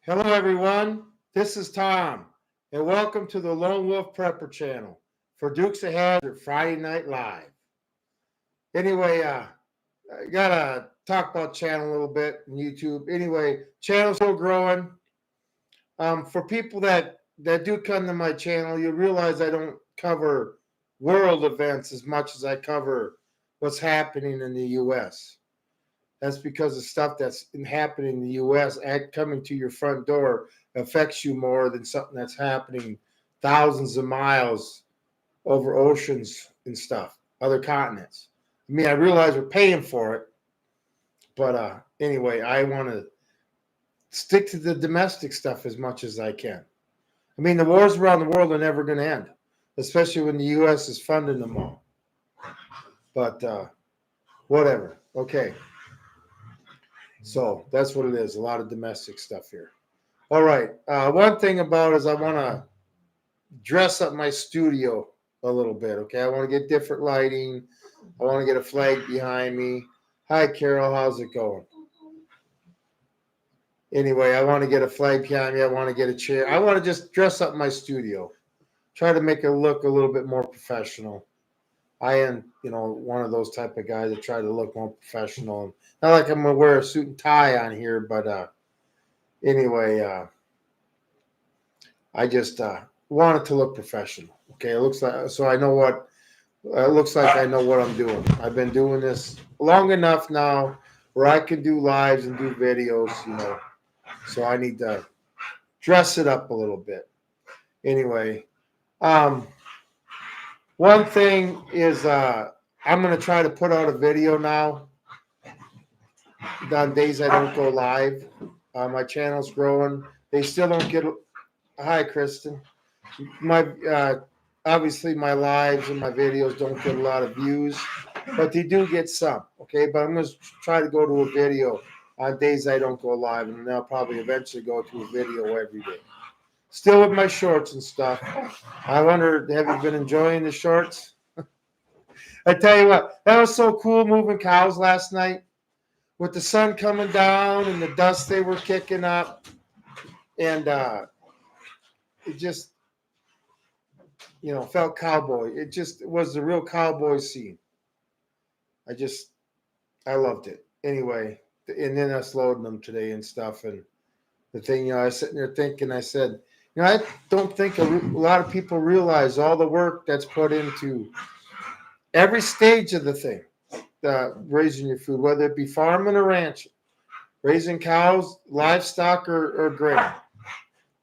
Hello, everyone. This is Tom, and welcome to the Lone Wolf Prepper channel for Dukes of Hazzard Friday Night Live. Anyway, I gotta talk about channel a little bit on YouTube. Anyway, channel's still growing. For people that do come to my channel, you realize I don't cover world events as much as I cover what's happening in the U.S. That's because the stuff that's happening in the U.S. coming to your front door affects you more than something that's happening thousands of miles over oceans and stuff, other continents. I mean, I realize we're paying for it, but anyway, I want to stick to the domestic stuff as much as I can. I mean, the wars around the world are never going to end, especially when the U.S. is funding them all. But whatever. Okay. So that's what it is. A lot of domestic stuff here. All right. One thing about is I want to dress up my studio a little bit. Okay. I want to get different lighting. I want to get a flag behind me. Hi, Carol. How's it going? Anyway, I want to get a flag behind me. I want to get a chair. I want to just dress up my studio. Try to make it look a little bit more professional. I am, one of those type of guys that try to look more professional. Not like I'm gonna wear a suit and tie on here, but anyway, I just want it to look professional. Okay, it looks like so I know what it looks like. I know what I'm doing. I've been doing this long enough now where I can do lives and do videos. So I need to dress it up a little bit. Anyway, one thing is I'm gonna try to put out a video now on days I don't go live. My channel's growing. They still don't get. Hi, Kristen. My obviously my lives and my videos don't get a lot of views, but they do get some. Okay, but I'm gonna try to go to a video on days I don't go live, and then I'll probably eventually go to a video every day. Still with my shorts and stuff. I wonder, have you been enjoying the shorts? I tell you what, that was so cool moving cows last night with the sun coming down and the dust they were kicking up, and it just felt cowboy. It just was the real cowboy scene. I loved it. Anyway, and then us loading them today and stuff, and the thing, I was sitting there thinking, I said, I don't think a lot of people realize all the work that's put into every stage of the thing, raising your food, whether it be farming or ranching, raising cows, livestock, or grain.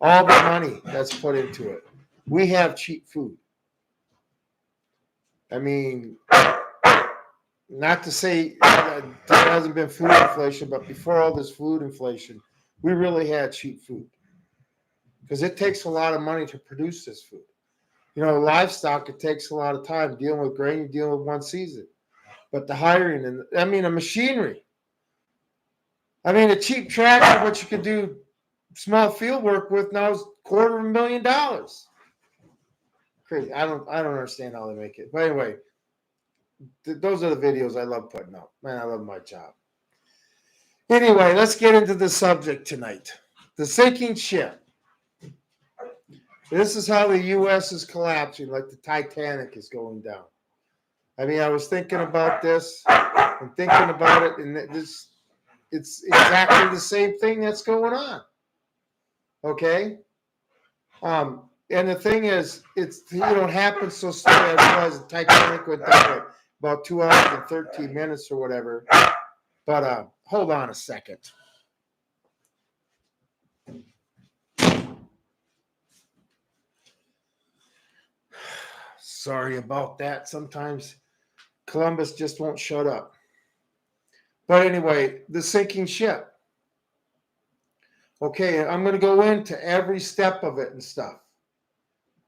All the money that's put into it. We have cheap food. I mean, not to say there hasn't been food inflation, but before all this food inflation, we really had cheap food. Because it takes a lot of money to produce this food. Livestock, it takes a lot of time dealing with grain, you're dealing with one season. But the hiring and the machinery. A cheap tractor, what you could do small field work with now is $250,000. Crazy. I don't understand how they make it. But anyway, those are the videos I love putting out. Man, I love my job. Anyway, let's get into the subject tonight. The sinking ship. This is how the U.S. is collapsing, like the Titanic is going down. I was thinking about this and thinking about it, and it's exactly the same thing that's going on. Okay? And the thing is, it's happens so slow. I realized the Titanic went down about 2 hours and 13 minutes or whatever. But hold on a second. Sorry about that. Sometimes Columbus just won't shut up. But anyway, the sinking ship. Okay, I'm going to go into every step of it and stuff.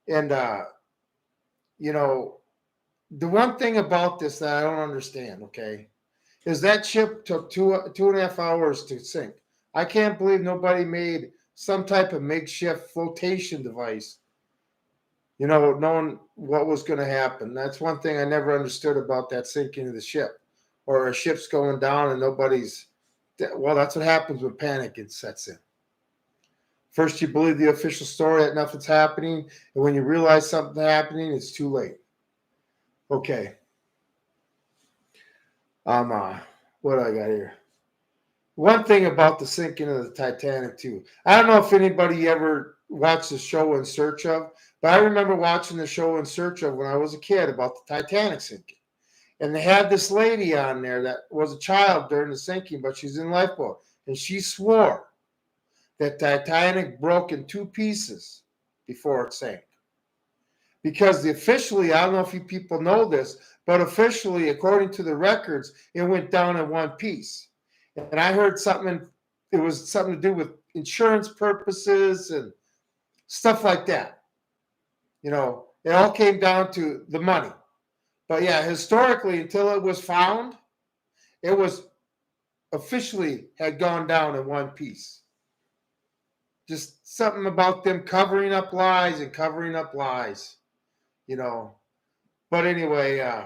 And, the one thing about this that I don't understand, okay, is that ship took 2.5 hours to sink. I can't believe nobody made some type of makeshift flotation device, knowing what was going to happen. That's one thing I never understood about that sinking of the ship, or a ship's going down and nobody's. Well, that's what happens when panic sets in. First, you believe the official story that nothing's happening, and when you realize something's happening, it's too late. Okay. What do I got here? One thing about the sinking of the Titanic, too. I don't know if anybody ever watched the show In Search Of, but I remember watching the show In Search Of when I was a kid about the Titanic sinking. And they had this lady on there that was a child during the sinking, but she's in lifeboat. And she swore that Titanic broke in two pieces before it sank. Because officially, I don't know if you people know this, but officially, according to the records, it went down in one piece. And I heard something, it was something to do with insurance purposes and stuff like that. You know, it all came down to the money. But yeah, historically, until it was found, it was officially had gone down in one piece. Just something about them covering up lies and covering up lies, you know. But anyway,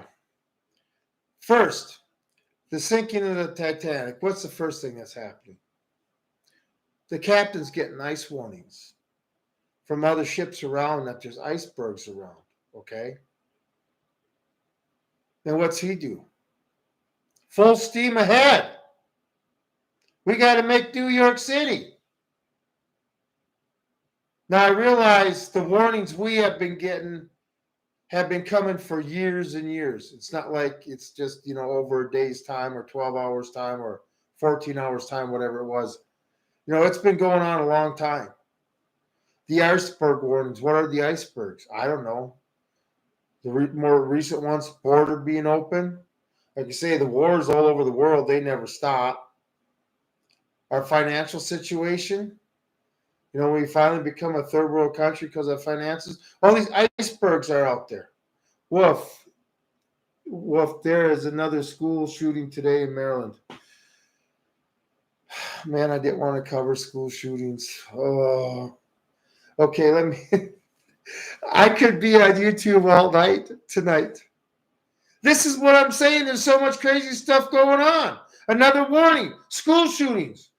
first, the sinking of the Titanic. What's the first thing that's happening? The captain's getting ice warnings from other ships around that there's icebergs around, okay? Then what's he do? Full steam ahead. We got to make New York City. Now, I realize the warnings we have been getting have been coming for years and years. It's not like it's just, you know, over a day's time or 12 hours time or 14 hours time, whatever it was. You know, it's been going on a long time. The iceberg warnings, what are the icebergs? I don't know. The more recent ones, border being open. Like you say, the wars all over the world, they never stop. Our financial situation, you know, we finally become a third world country because of finances. All these icebergs are out there. Woof. Woof. There is another school shooting today in Maryland. Man, I didn't want to cover school shootings. Oh. Okay, let me. I could be on YouTube all night tonight. This is what I'm saying. There's so much crazy stuff going on. Another warning, school shootings.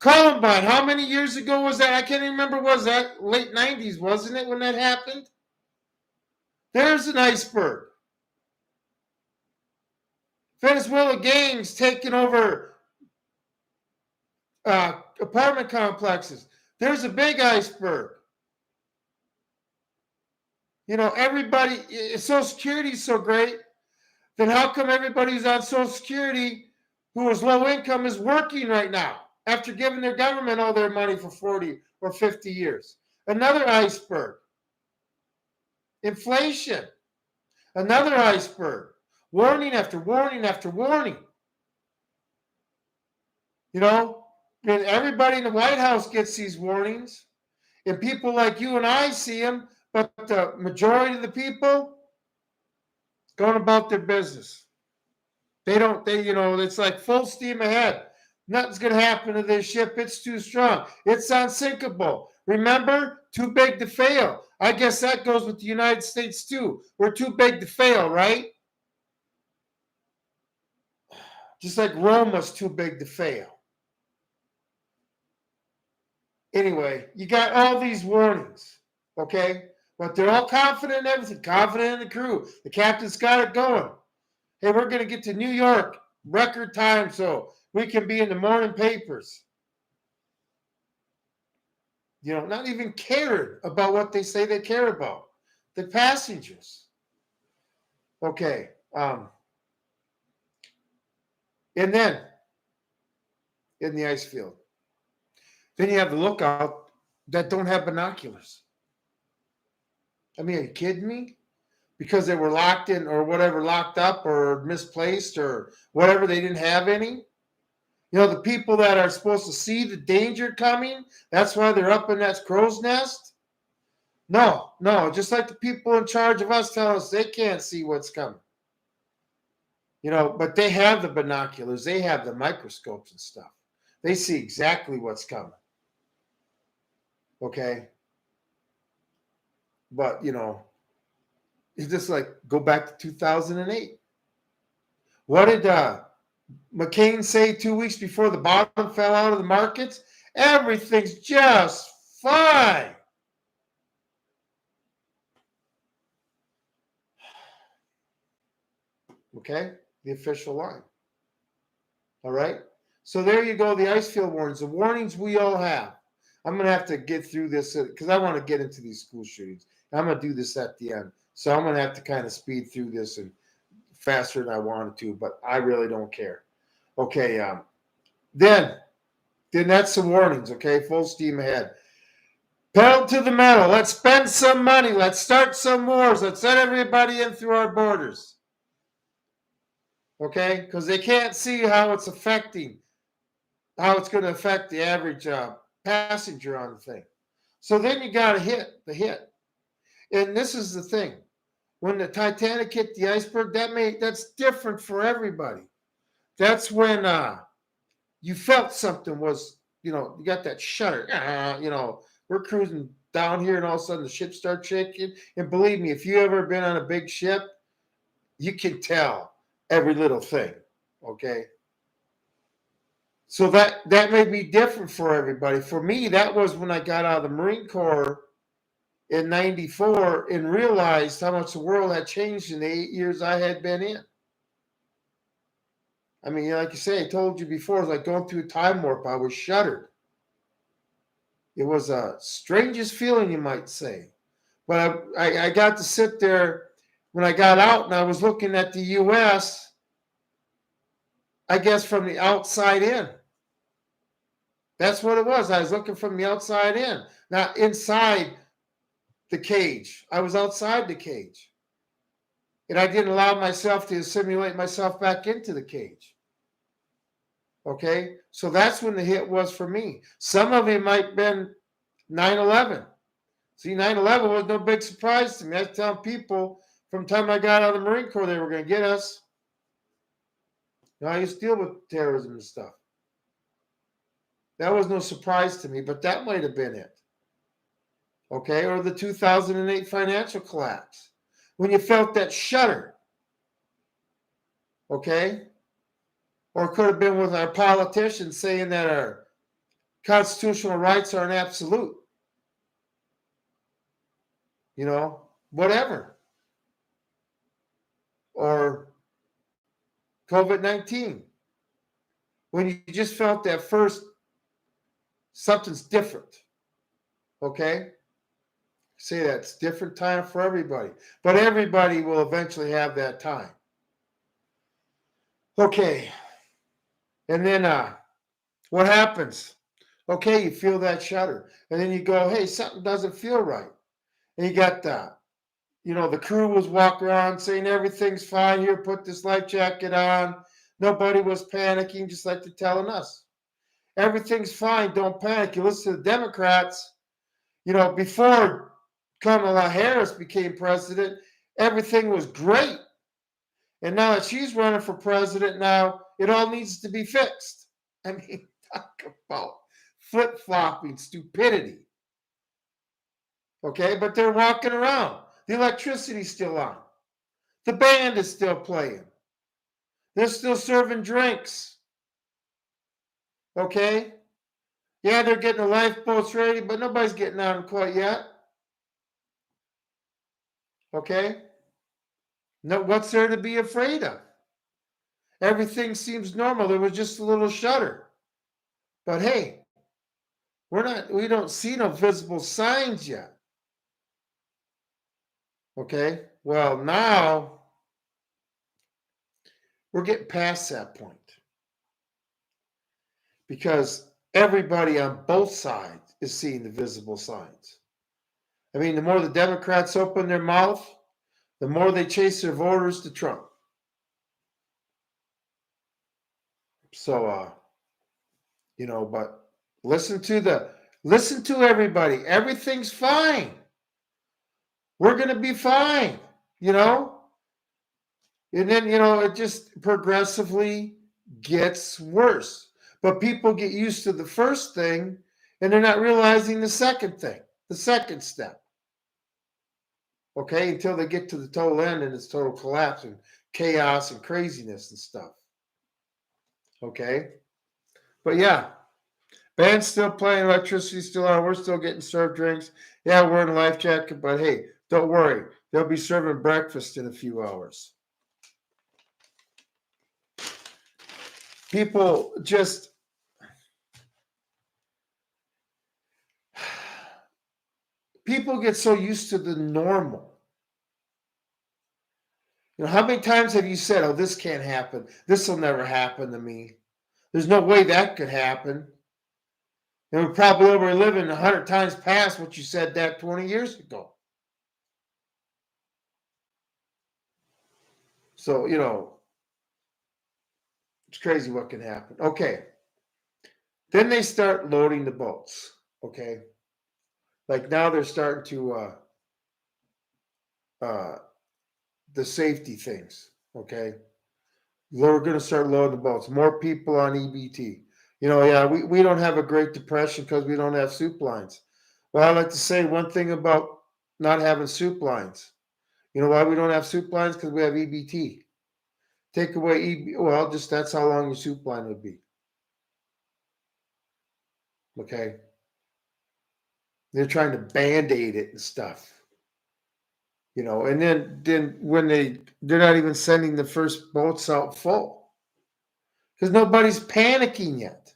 Columbine, how many years ago was that? I can't even remember. Was that late 90s, wasn't it, when that happened? There's an iceberg. Venezuela gangs taking over apartment complexes. There's a big iceberg. You know, everybody, Social Security is so great, then how come everybody who's on Social Security who is low income is working right now after giving their government all their money for 40 or 50 years? Another iceberg. Inflation. Another iceberg. Warning after warning after warning. You know, and everybody in the White House gets these warnings, and people like you and I see them, but the majority of the people going about their business. They, you know, it's like full steam ahead. Nothing's going to happen to this ship. It's too strong. It's unsinkable. Remember, too big to fail. I guess that goes with the United States too. We're too big to fail, right? Just like Rome was too big to fail. Anyway, you got all these warnings, okay? But they're all confident in everything, confident in the crew. The captain's got it going. Hey, we're going to get to New York record time so we can be in the morning papers. You know, not even caring about what they say they care about. The passengers. Okay. And then in the ice field. Then you have the lookout that don't have binoculars. I mean, are you kidding me? Because they were locked in or whatever, locked up or misplaced or whatever, they didn't have any. You know, the people that are supposed to see the danger coming, that's why they're up in that crow's nest. No, just like the people in charge of us tell us they can't see what's coming. You know, but they have the binoculars, they have the microscopes and stuff. They see exactly what's coming. Okay? But, you know, it's just like go back to 2008. What did McCain say 2 weeks before the bottom fell out of the markets? Everything's just fine. Okay, the official line. All right. So there you go. The ice field warnings, the warnings we all have. I'm gonna have to get through this because I want to get into these school shootings. I'm gonna do this at the end, so I'm gonna have to kind of speed through this and faster than I wanted to, but I really don't care. Okay. Then that's the warnings. Okay, full steam ahead. Pedal to the metal. Let's spend some money. Let's start some wars. Let's let everybody in through our borders. Okay, because they can't see how it's affecting, how it's going to affect the average passenger on the thing. So then you got to hit the hit, and this is the thing: when the Titanic hit the iceberg, that's different for everybody. That's when you felt something was, you got that shudder. We're cruising down here, and all of a sudden the ship starts shaking. And believe me, if you ever been on a big ship, you can tell every little thing. Okay. So that may be different for everybody. For me, that was when I got out of the Marine Corps in '94 and realized how much the world had changed in the 8 years I had been in. I mean, like you say, I told you before, it was like going through a time warp. I was shuddered. It was a strangest feeling, you might say. But I got to sit there when I got out and I was looking at the U.S., I guess from the outside in. That's what it was. I was looking from the outside in, not inside the cage. I was outside the cage. And I didn't allow myself to assimilate myself back into the cage. Okay? So that's when the hit was for me. Some of it might have been 9/11. See, 9/11 was no big surprise to me. I was telling people from the time I got out of the Marine Corps they were going to get us. I used to deal with terrorism and stuff. That was no surprise to me, but that might have been it. Okay, or the 2008 financial collapse, when you felt that shudder. Okay, or it could have been with our politicians saying that our constitutional rights are an absolute. Whatever. Or COVID-19, when you just felt that first something's different. Okay? Say that's different time for everybody. But everybody will eventually have that time. Okay. And then what happens? Okay, you feel that shudder. And then you go, hey, something doesn't feel right. And you got the crew was walking around saying everything's fine here, put this life jacket on. Nobody was panicking, just like they're telling us. Everything's fine, don't panic. You listen to the Democrats, before Kamala Harris became president, everything was great. And now that she's running for president now, it all needs to be fixed. I mean, talk about flip-flopping stupidity. Okay, but they're walking around. The electricity's still on. The band is still playing. They're still serving drinks. Okay? Yeah, they're getting the lifeboats ready, but nobody's getting on them quite yet. Okay? No, what's there to be afraid of? Everything seems normal. There was just a little shudder. But hey, we don't see no visible signs yet. Okay? Well, now we're getting past that point. Because everybody on both sides is seeing the visible signs. I mean, the more the Democrats open their mouth, the more they chase their voters to Trump. So, but listen to everybody. Everything's fine. We're going to be fine, And then, it just progressively gets worse. But people get used to the first thing and they're not realizing the second thing, the second step. Okay, until they get to the total end and it's total collapse and chaos and craziness and stuff. Okay, but yeah, Band's still playing, electricity's still on, we're still getting served drinks. Yeah, we're in a life jacket, but hey, don't worry. They'll be serving breakfast in a few hours. People just people get so used to the normal. You know, how many times have you said, "Oh, this can't happen. This will never happen to me. There's no way that could happen." And we're probably over living 100 times past what you said that 20 years ago. So, you know, it's crazy what can happen. Okay. Then they start loading the boats. Okay. Like now they're starting to uh the safety things. Okay. We're gonna start loading the boats. More people on EBT. You know, yeah, we don't have a Great Depression because we don't have soup lines. Well, I like to say one thing about not having soup lines. You know why we don't have soup lines? Because we have EBT. Take away well, just that's how long your soup line would be. Okay. They're trying to band-aid it and stuff. You know, and then when they're not even sending the first boats out full. Because nobody's panicking yet.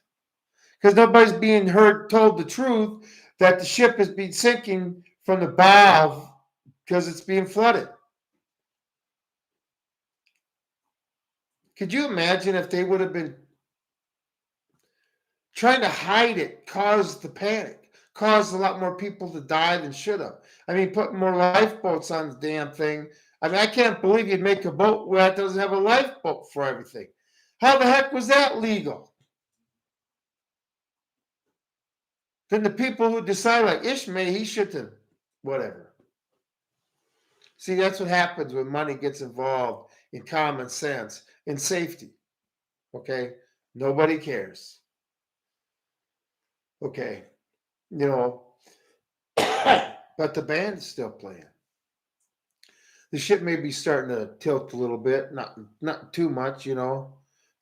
Because nobody's being told the truth that the ship is being sinking from the bow because it's being flooded. Could you imagine if they would have been trying to hide it, caused the panic, caused a lot more people to die than should have? I mean, put more lifeboats on the damn thing. I mean, I can't believe you'd make a boat that doesn't have a lifeboat for everything. How the heck was that legal? Then the people who decide, like Ishmael, he shouldn't, whatever. See, that's what happens when money gets involved in common sense, in safety. Okay? Nobody cares. Okay. You know, but the band is still playing. The ship may be starting to tilt a little bit, not too much, you know.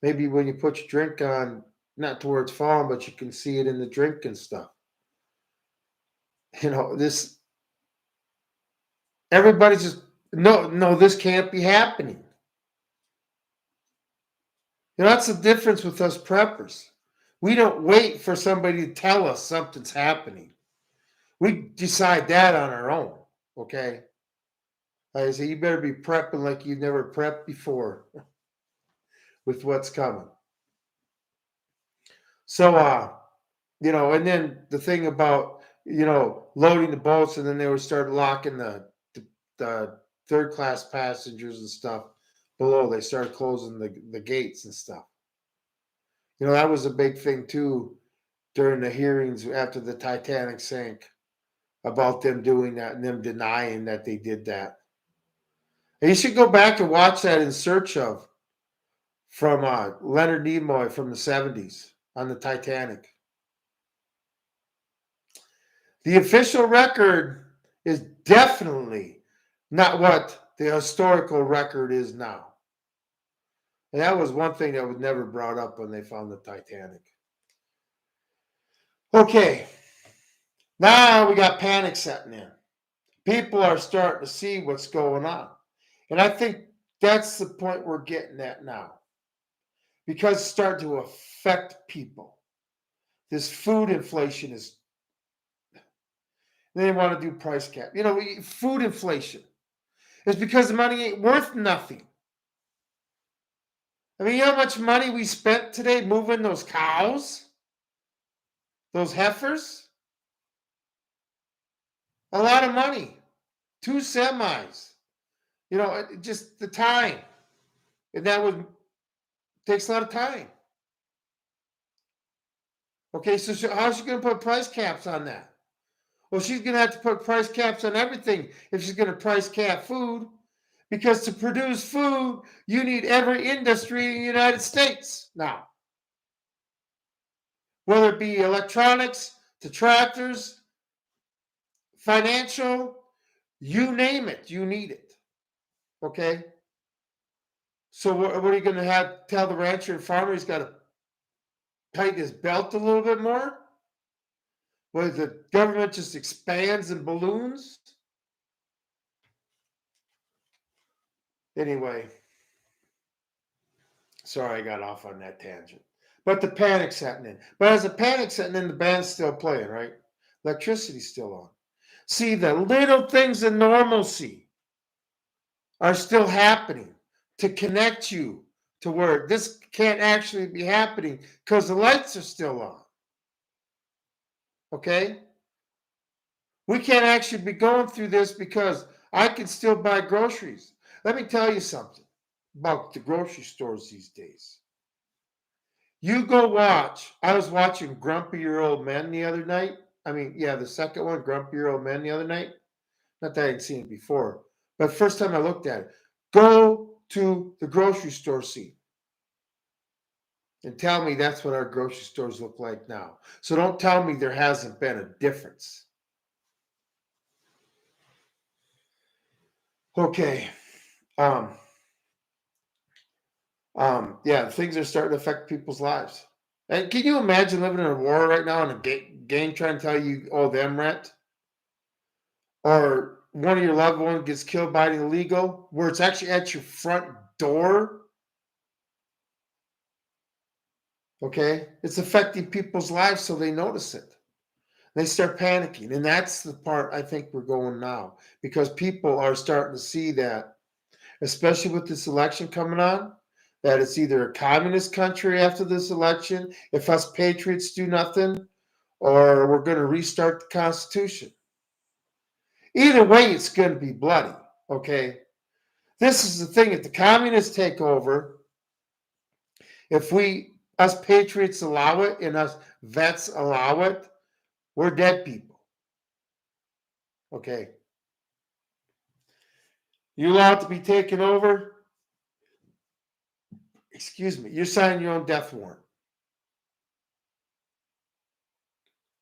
Maybe when you put your drink on, not to where it's falling, but you can see it in the drink and stuff. You know, this everybody's just no, this can't be happening. You know, that's the difference with us preppers. We don't wait for somebody to tell us something's happening. We decide that on our own. Okay. Like I say, you better be prepping like you've never prepped before with what's coming. So, you know, and then the thing about, you know, loading the boats and then they would start locking the third class passengers and stuff below. They started closing the gates and stuff. You know, that was a big thing too during the hearings after the Titanic sank about them doing that and them denying that they did that. And you should go back and watch that In Search of from Leonard Nimoy from the 70s on the Titanic. The official record is definitely not what the historical record is now. And that was one thing that was never brought up when they found the Titanic. Okay, now we got panic setting in. People are starting to see what's going on. And I think that's the point we're getting at now. Because it's starting to affect people. This food inflation is, they want to do price cap. You know, food inflation is because the money ain't worth nothing. I mean, you know how much money we spent today moving those cows? Those heifers? A lot of money. 2 semis. You know, just the time. And that would takes a lot of time. Okay, so how's she going to put price caps on that? Well, she's going to have to put price caps on everything if she's going to price cap food. Because to produce food, you need every industry in the United States now. Whether it be electronics, to tractors, financial, you name it, you need it. Okay? So what are you going to tell the rancher and farmer he's got to tighten his belt a little bit more? Where the government just expands and balloons. Anyway, sorry I got off on that tangent. But the panic's setting in. But as the panic's setting in, the band's still playing, right? Electricity's still on. See, the little things of normalcy are still happening to connect you to where this can't actually be happening because the lights are still on. Okay? We can't actually be going through this because I can still buy groceries. Let me tell you something about the grocery stores these days. You go watch. I was watching Grumpier Old Men the other night. I mean, yeah, the second one, Grumpier Old Men the other night. Not that I had seen it before, but first time I looked at it. Go to the grocery store scene and tell me that's what our grocery stores look like now. So don't tell me there hasn't been a difference. Okay. Yeah, things are starting to affect people's lives. And can you imagine living in a war right now and a gang trying to tell you owe them rent? Or one of your loved ones gets killed by an illegal where it's actually at your front door? Okay? It's affecting people's lives so they notice it. They start panicking. And that's the part I think we're going now because people are starting to see that, especially with this election coming on, that it's either a communist country after this election, if us patriots do nothing, or we're going to restart the Constitution. Either way, it's going to be bloody, okay? This is the thing. If the communists take over, if us patriots allow it and us vets allow it, we're dead people, okay? You allow it to be taken over, excuse me, you're signing your own death warrant.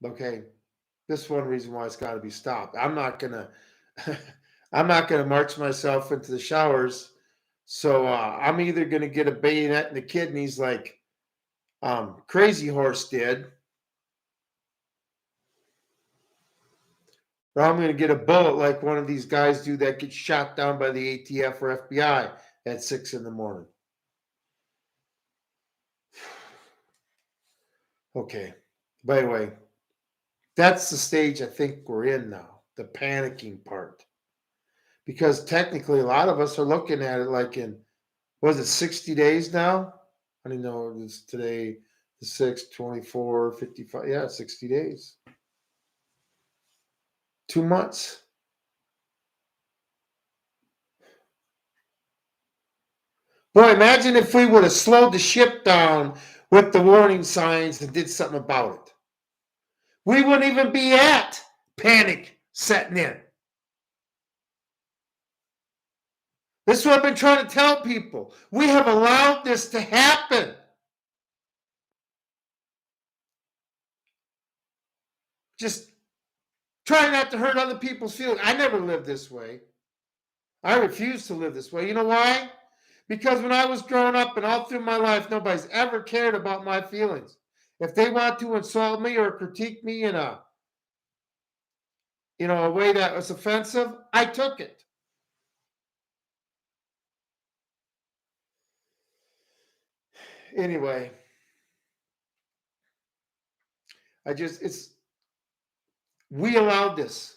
Okay, this is one reason why it's got to be stopped. I'm not gonna, I'm not gonna march myself into the showers. So I'm either gonna get a bayonet in the kidneys like Crazy Horse did, or I'm gonna get a bullet like one of these guys do that gets shot down by the ATF or FBI at 6 a.m. Okay. By the way, that's the stage I think we're in now, the panicking part. Because technically, a lot of us are looking at it like in, was it 60 days now? I don't know. It's today, the 6th, 24, 55. Yeah, 60 days. 2 months. Boy, imagine if we would have slowed the ship down with the warning signs and did something about it. We wouldn't even be at panic setting in. This is what I've been trying to tell people. We have allowed this to happen. Just try not to hurt other people's feelings. I never lived this way. I refuse to live this way. You know why? Because when I was growing up and all through my life, nobody's ever cared about my feelings. If they want to insult me or critique me in a way that was offensive, I took it. Anyway, we allowed this.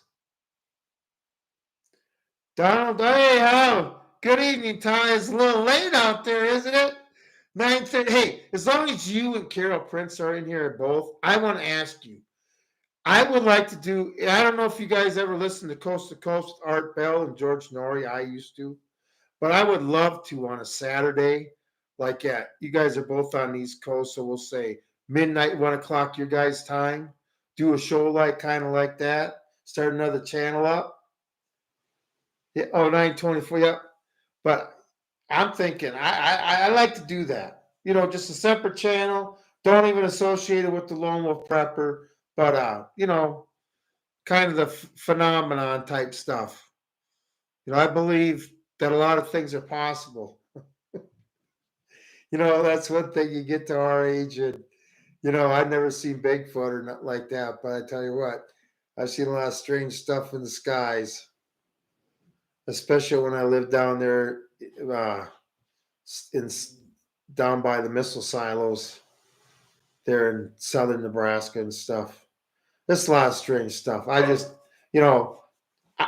Donald, hey, hello. Good evening, Ty. It's a little late out there, isn't it? 9:30. Hey, as long as you and Carol Prince are in here both, I want to ask you. I would like to do, I don't know if you guys ever listen to Coast to Coast, Art Bell and George Norrie. I used to, but I would love to on a Saturday. Like, yeah, you guys are both on the East Coast, so we'll say midnight, 1 o'clock, your guys' time. Do a show like kind of like that. Start another channel up. Yeah, 9:24. Yep. But I'm thinking I like to do that. Just a separate channel. Don't even associate it with the Lone Wolf Prepper, but kind of the phenomenon type stuff. I believe that a lot of things are possible. That's one thing. You get to our age and I've never seen Bigfoot or nothing like that, but I tell you what, I've seen a lot of strange stuff in the skies, especially when I lived down there uh, in down by the missile silos there in southern Nebraska and stuff. There's a lot of strange stuff. I just, you know, I,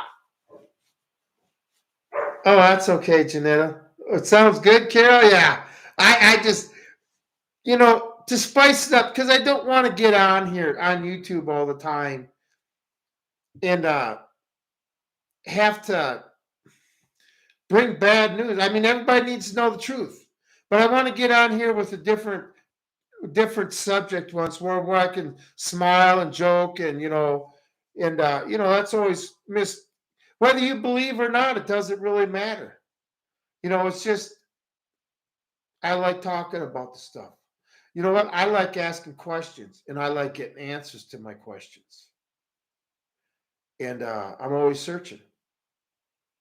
oh, that's okay, Janetta. It sounds good, Carol. Yeah, I just, to spice it up because I don't want to get on here on YouTube all the time and have to bring bad news. I mean, everybody needs to know the truth, but I want to get on here with a different subject once where I can smile and joke and that's always missed. Whether you believe or not, it doesn't really matter. It's just I like talking about the stuff. You know what? I like asking questions and I like getting answers to my questions. And I'm always searching.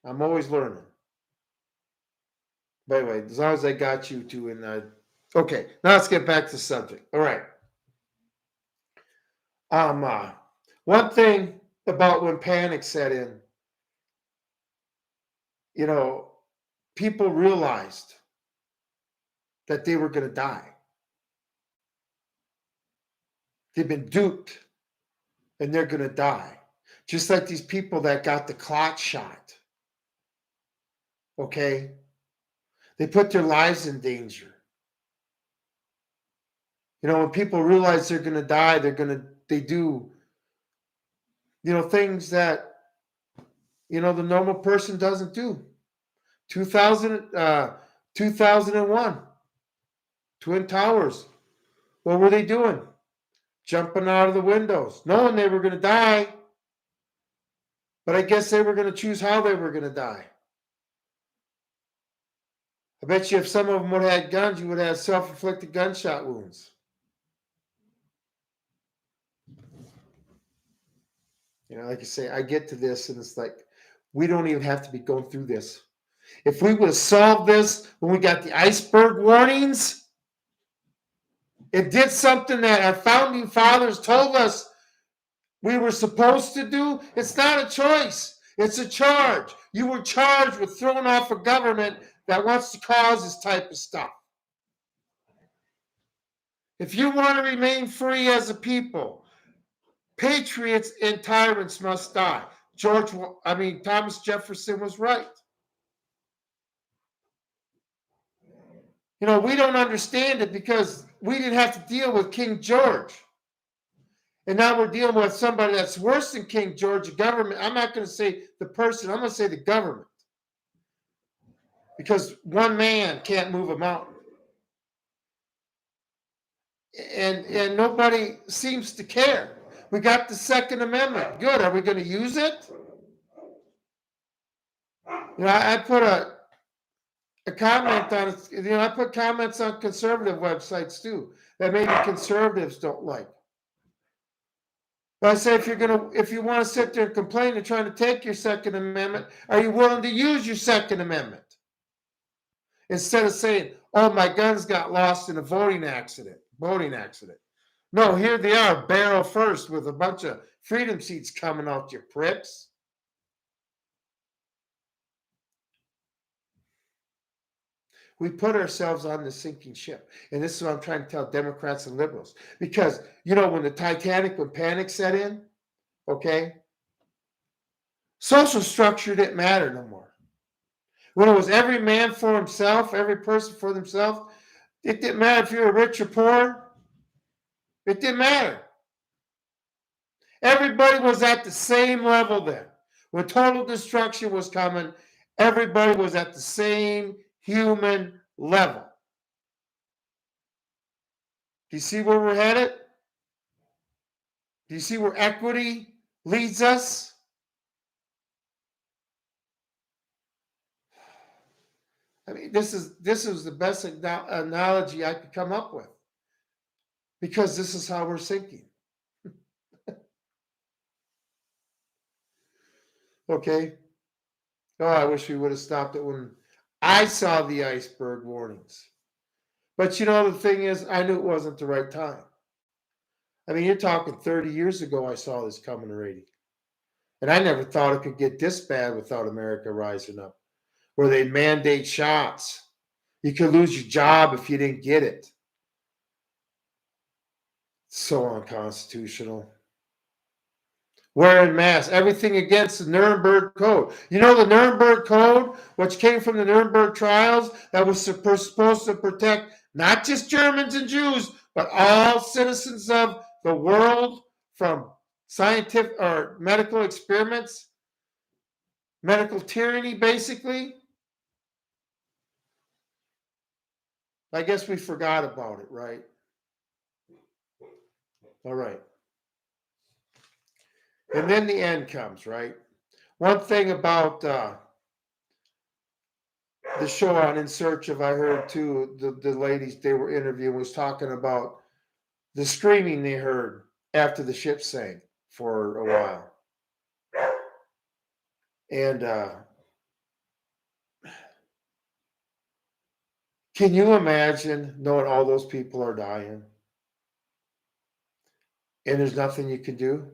I'm always learning. By the way, as long as I got you two in okay, now let's get back to the subject. All right. One thing about when panic set in, you know, people realized that they were going to die. They've been duped and they're going to die. Just like these people that got the clot shot. Okay? They put their lives in danger. When people realize they're going to die, they do, things that, the normal person doesn't do. 2001, Twin Towers. What were they doing? Jumping out of the windows, knowing they were going to die. But I guess they were going to choose how they were going to die. I bet you if some of them would have had guns, you would have self-inflicted gunshot wounds. Like you say, I get to this, and it's like, we don't even have to be going through this. If we would have solved this when we got the iceberg warnings, it did something that our founding fathers told us we were supposed to do. It's not a choice. It's a charge. You were charged with throwing off a government that wants to cause this type of stuff. If you want to remain free as a people, patriots and tyrants must die. Thomas Jefferson was right. We don't understand it because we didn't have to deal with King George. And now we're dealing with somebody that's worse than King George, the government. I'm not going to say the person, I'm going to say the government. Because one man can't move a mountain. And nobody seems to care. We got the Second Amendment. Good. Are we going to use it? I put a comment on it. I put comments on conservative websites too that maybe conservatives don't like. But I say if you want to sit there and complain and trying to take your Second Amendment, are you willing to use your Second Amendment? Instead of saying, "Oh, my guns got lost in a voting accident." No, here they are, barrel first with a bunch of freedom seats coming out, you pricks. We put ourselves on the sinking ship. And this is what I'm trying to tell Democrats and liberals. Because, when when panic set in, okay, social structure didn't matter no more. When it was every man for himself, every person for themselves, it didn't matter if you were rich or poor. It didn't matter. Everybody was at the same level then. When total destruction was coming, everybody was at the same human level. Do you see where we're headed? Do you see where equity leads us? This is the best analogy I could come up with, because this is how we're sinking. Okay. Oh, I wish we would have stopped it when I saw the iceberg warnings. But the thing is, I knew it wasn't the right time. I mean, you're talking 30 years ago, I saw this coming already. And I never thought it could get this bad without America rising up, where they mandate shots. You could lose your job if you didn't get it. So unconstitutional. Wearing masks, everything against the Nuremberg Code. You know the Nuremberg Code, which came from the Nuremberg trials, that was supposed to protect not just Germans and Jews, but all citizens of the world from scientific or medical experiments, medical tyranny, basically. I guess we forgot about it, right? All right. And then the end comes, right? One thing about the show on In Search of, I heard too, the ladies they were interviewing was talking about the screaming they heard after the ship sank for a while. And can you imagine knowing all those people are dying and there's nothing you can do?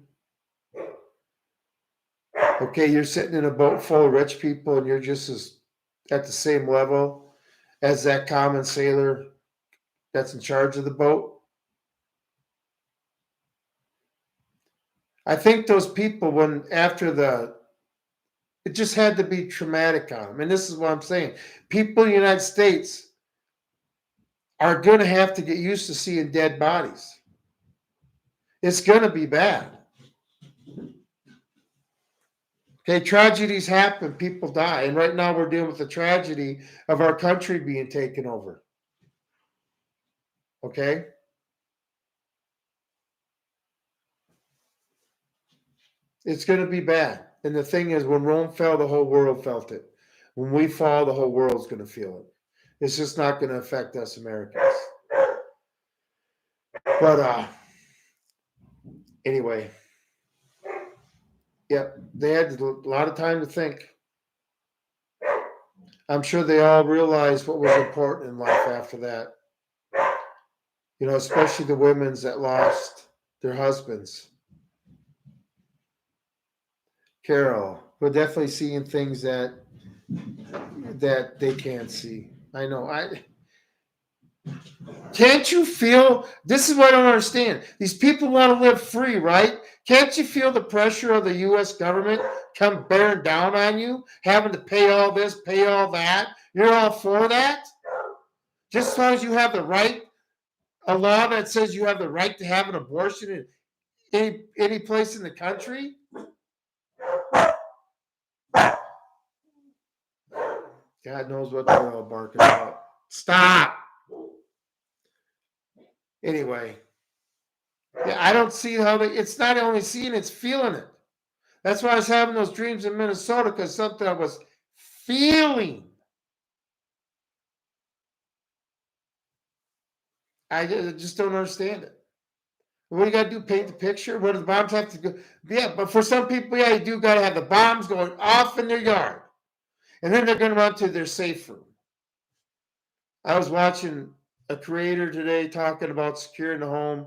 Okay, you're sitting in a boat full of rich people and you're just at the same level as that common sailor that's in charge of the boat. I think those people, when after it just had to be traumatic on them. And this is what I'm saying. People in the United States are going to have to get used to seeing dead bodies. It's going to be bad. Okay, tragedies happen, people die. And right now we're dealing with the tragedy of our country being taken over. Okay? It's going to be bad. And the thing is, when Rome fell, the whole world felt it. When we fall, the whole world's going to feel it. It's just not going to affect us Americans. But anyway, yeah, they had a lot of time to think. I'm sure they all realized what was important in life after that. You know, especially the women's that lost their husbands. Carol, we're definitely seeing things that they can't see. I know. Can't you feel? This is what I don't understand. These people want to live free, right? Can't you feel the pressure of the U.S. government come bearing down on you, having to pay all this, pay all that? You're all for that? Just as long as you have the right, a law that says you have the right to have an abortion in any place in the country? God knows what they're all barking about. Stop. Anyway, yeah, I don't see how it's not only seeing, it's feeling it. That's why I was having those dreams in Minnesota, because something I was feeling. I just don't understand it. What do you got to do? Paint the picture? What do the bombs have to go? Yeah, but for some people, yeah, you do got to have the bombs going off in their yard. And then they're going to run to their safe room. I was watching a creator today talking about securing the home.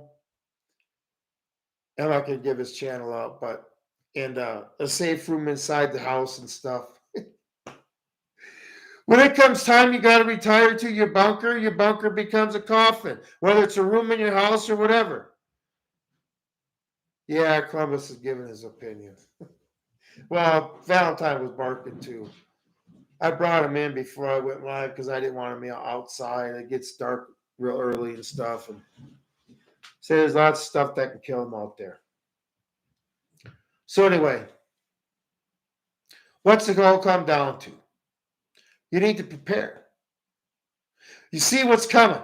I'm not going to give his channel out, but and a safe room inside the house and stuff. When it comes time you got to retire to your bunker becomes a coffin, whether it's a room in your house or whatever. Yeah, Columbus is giving his opinion. Well, Valentine was barking too. I brought him in before I went live because I didn't want him outside. It gets dark real early and stuff. And so there's lots of stuff that can kill him out there. So anyway, what's it all come down to? You need to prepare. You see what's coming.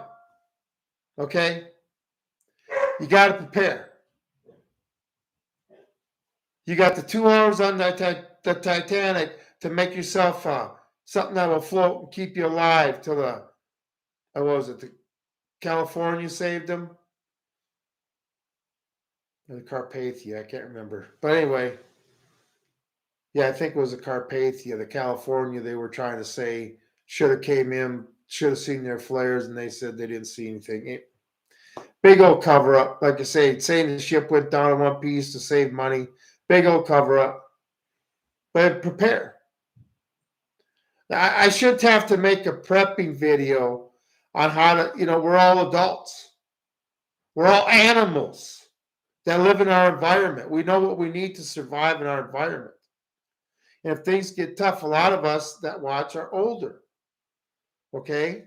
Okay? You got to prepare. You got the 2 hours on the Titanic to make yourself something that will float and keep you alive till what was it? The California saved them? Or the Carpathia, I can't remember. But anyway, yeah, I think it was the Carpathia, the California they were trying to say should have came in, should have seen their flares, and they said they didn't see anything. Big old cover up. Like I say, saying the ship went down in one piece to save money. Big old cover up. But prepare. I should have to make a prepping video on how to, we're all adults. We're all animals that live in our environment. We know what we need to survive in our environment. And if things get tough, a lot of us that watch are older. Okay?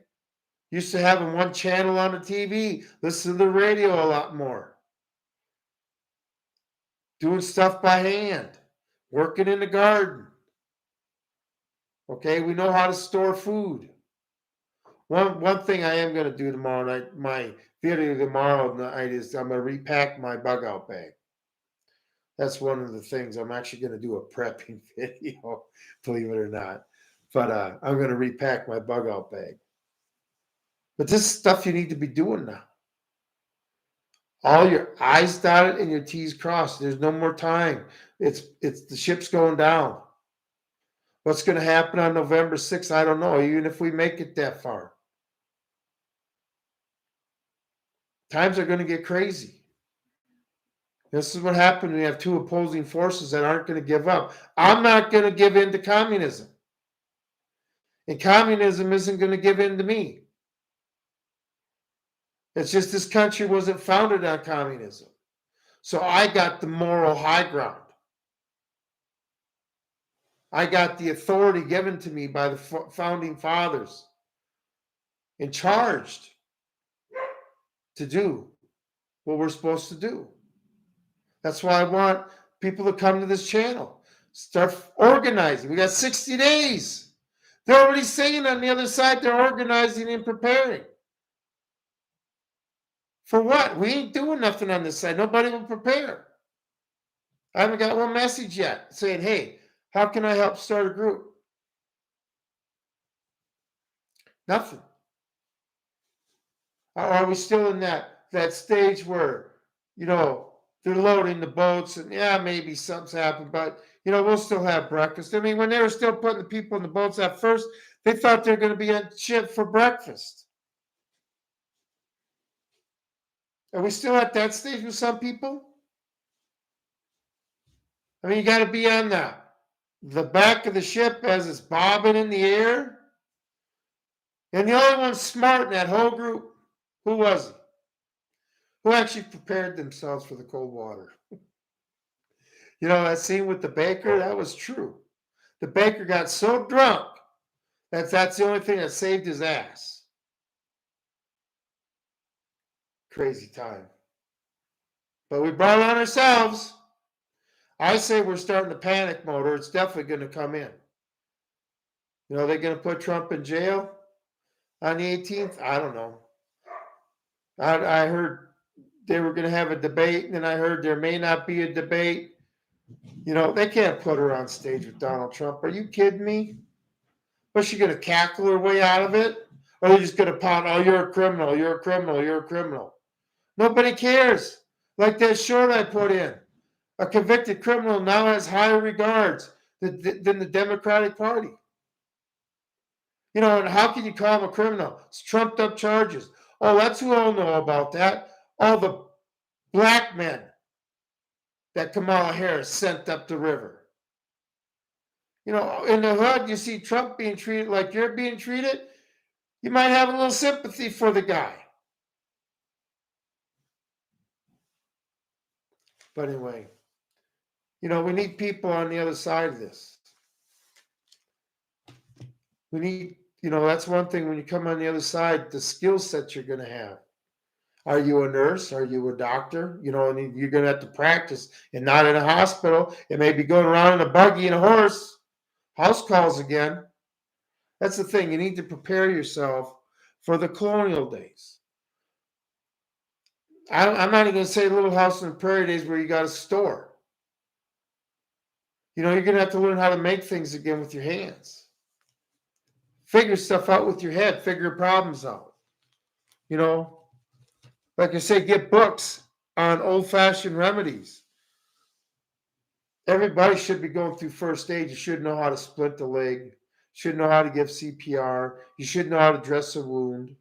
Used to having one channel on the TV, listen to the radio a lot more. Doing stuff by hand, working in the garden. Okay, we know how to store food. One thing I am going to do tomorrow night, my video tomorrow night is I'm going to repack my bug out bag. That's one of the things. I'm actually going to do a prepping video, believe it or not. But I'm going to repack my bug out bag. But this is stuff you need to be doing now. All your I's dotted and your T's crossed. There's no more time. It's the ship's going down. What's going to happen on November 6th? I don't know, even if we make it that far. Times are going to get crazy. This is what happened when you have two opposing forces that aren't going to give up. I'm not going to give in to communism. And communism isn't going to give in to me. It's just this country wasn't founded on communism. So I got the moral high ground. I got the authority given to me by the founding fathers and charged to do what we're supposed to do. That's why I want people to come to this channel. Start organizing. We got 60 days. They're already saying on the other side they're organizing and preparing. For what? We ain't doing nothing on this side. Nobody will prepare. I haven't got one message yet saying, hey, how can I help start a group? Nothing. Are we still in that stage where, they're loading the boats and maybe something's happened, but we'll still have breakfast. I mean, when they were still putting the people in the boats at first, they thought they were going to be on ship for breakfast. Are we still at that stage with some people? I mean, you got to be on the back of the ship as it's bobbing in the air. And the only one smart in that whole group, who was he? Who actually prepared themselves for the cold water? That scene with the baker, that was true. The baker got so drunk that's the only thing that saved his ass. Crazy time. But we brought it on ourselves. I say we're starting the panic mode, or it's definitely going to come in. They're going to put Trump in jail on the 18th? I don't know. I heard they were going to have a debate, and then I heard there may not be a debate. They can't put her on stage with Donald Trump. Are you kidding me? Was she going to cackle her way out of it? Or are they just going to pound, oh, you're a criminal, you're a criminal, you're a criminal? Nobody cares. Like that short I put in. A convicted criminal now has higher regards than the Democratic Party. And how can you call him a criminal? It's trumped up charges. Oh, that's who I'll know about that. All the black men that Kamala Harris sent up the river. In the hood, you see Trump being treated like you're being treated, you might have a little sympathy for the guy. But anyway, we need people on the other side of this. We need, that's one thing when you come on the other side, the skill set you're going to have. Are you a nurse? Are you a doctor? And you're going to have to practice and not in a hospital. It may be going around in a buggy and a horse. House calls again. That's the thing. You need to prepare yourself for the colonial days. I'm not even going to say Little House on the Prairie days where you got a store. You're going to have to learn how to make things again with your hands. Figure stuff out with your head. Figure problems out. Like I say, get books on old-fashioned remedies. Everybody should be going through first aid. You should know how to split the leg. You should know how to give CPR. You should know how to dress a wound.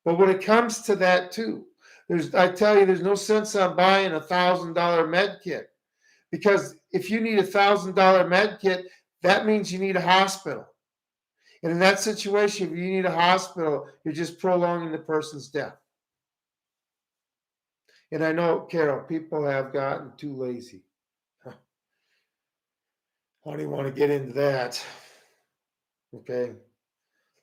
But when it comes to that too, I tell you, there's no sense on buying $1,000 med kit, because if you need $1,000 med kit, that means you need a hospital. And in that situation, if you need a hospital, you're just prolonging the person's death. And I know, Carol, people have gotten too lazy. I don't even want to get into that. Okay.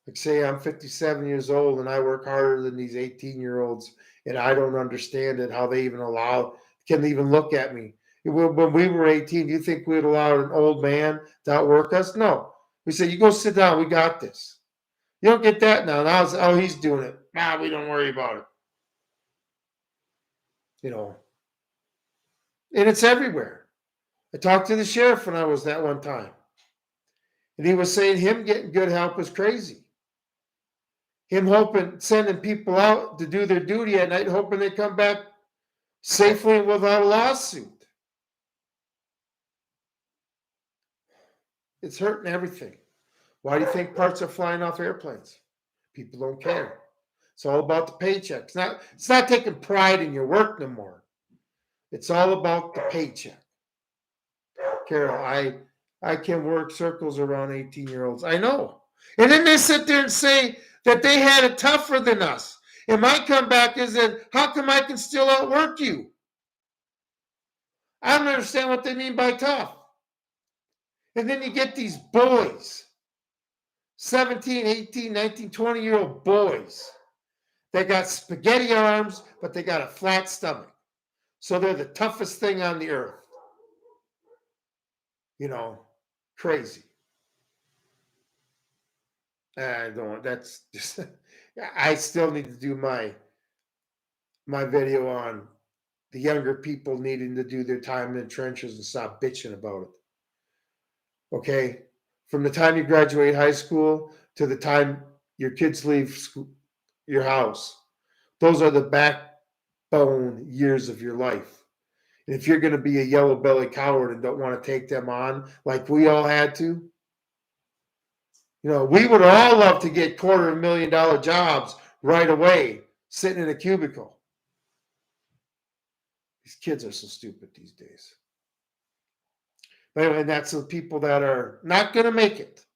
Like, say I'm 57 years old and I work harder than these 18-year-olds, and I don't understand it, how they even can even look at me. When we were 18, do you think we'd allow an old man to outwork us? No. We said, you go sit down, we got this. You don't get that now. Now it's, oh, he's doing it. Nah, we don't worry about it. You know, and it's everywhere. I talked to the sheriff when I was that one time, and he was saying him getting good help is crazy. Him sending people out to do their duty at night, hoping they come back safely and without a lawsuit. It's hurting everything. Why do you think parts are flying off airplanes? People don't care. It's all about the paycheck. It's not taking pride in your work no more. It's all about the paycheck. Carol, I can work circles around 18-year-olds. I know. And then they sit there and say that they had it tougher than us. And my comeback is that, how come I can still outwork you? I don't understand what they mean by tough. And then you get these boys, 17, 18, 19, 20-year-old boys. They got spaghetti arms, but they got a flat stomach. So they're the toughest thing on the earth. You know, crazy. I don't, that's just, I still need to do my video on the younger people needing to do their time in the trenches and stop bitching about it. Okay? From the time you graduate high school to the time your kids leave school, your house, those are the backbone years of your life. And if you're going to be a yellow belly coward and don't want to take them on like we all had to, you know, we would all love to get $250,000 jobs right away, sitting in a cubicle. These kids are so stupid these days. But anyway, that's the people that are not going to make it.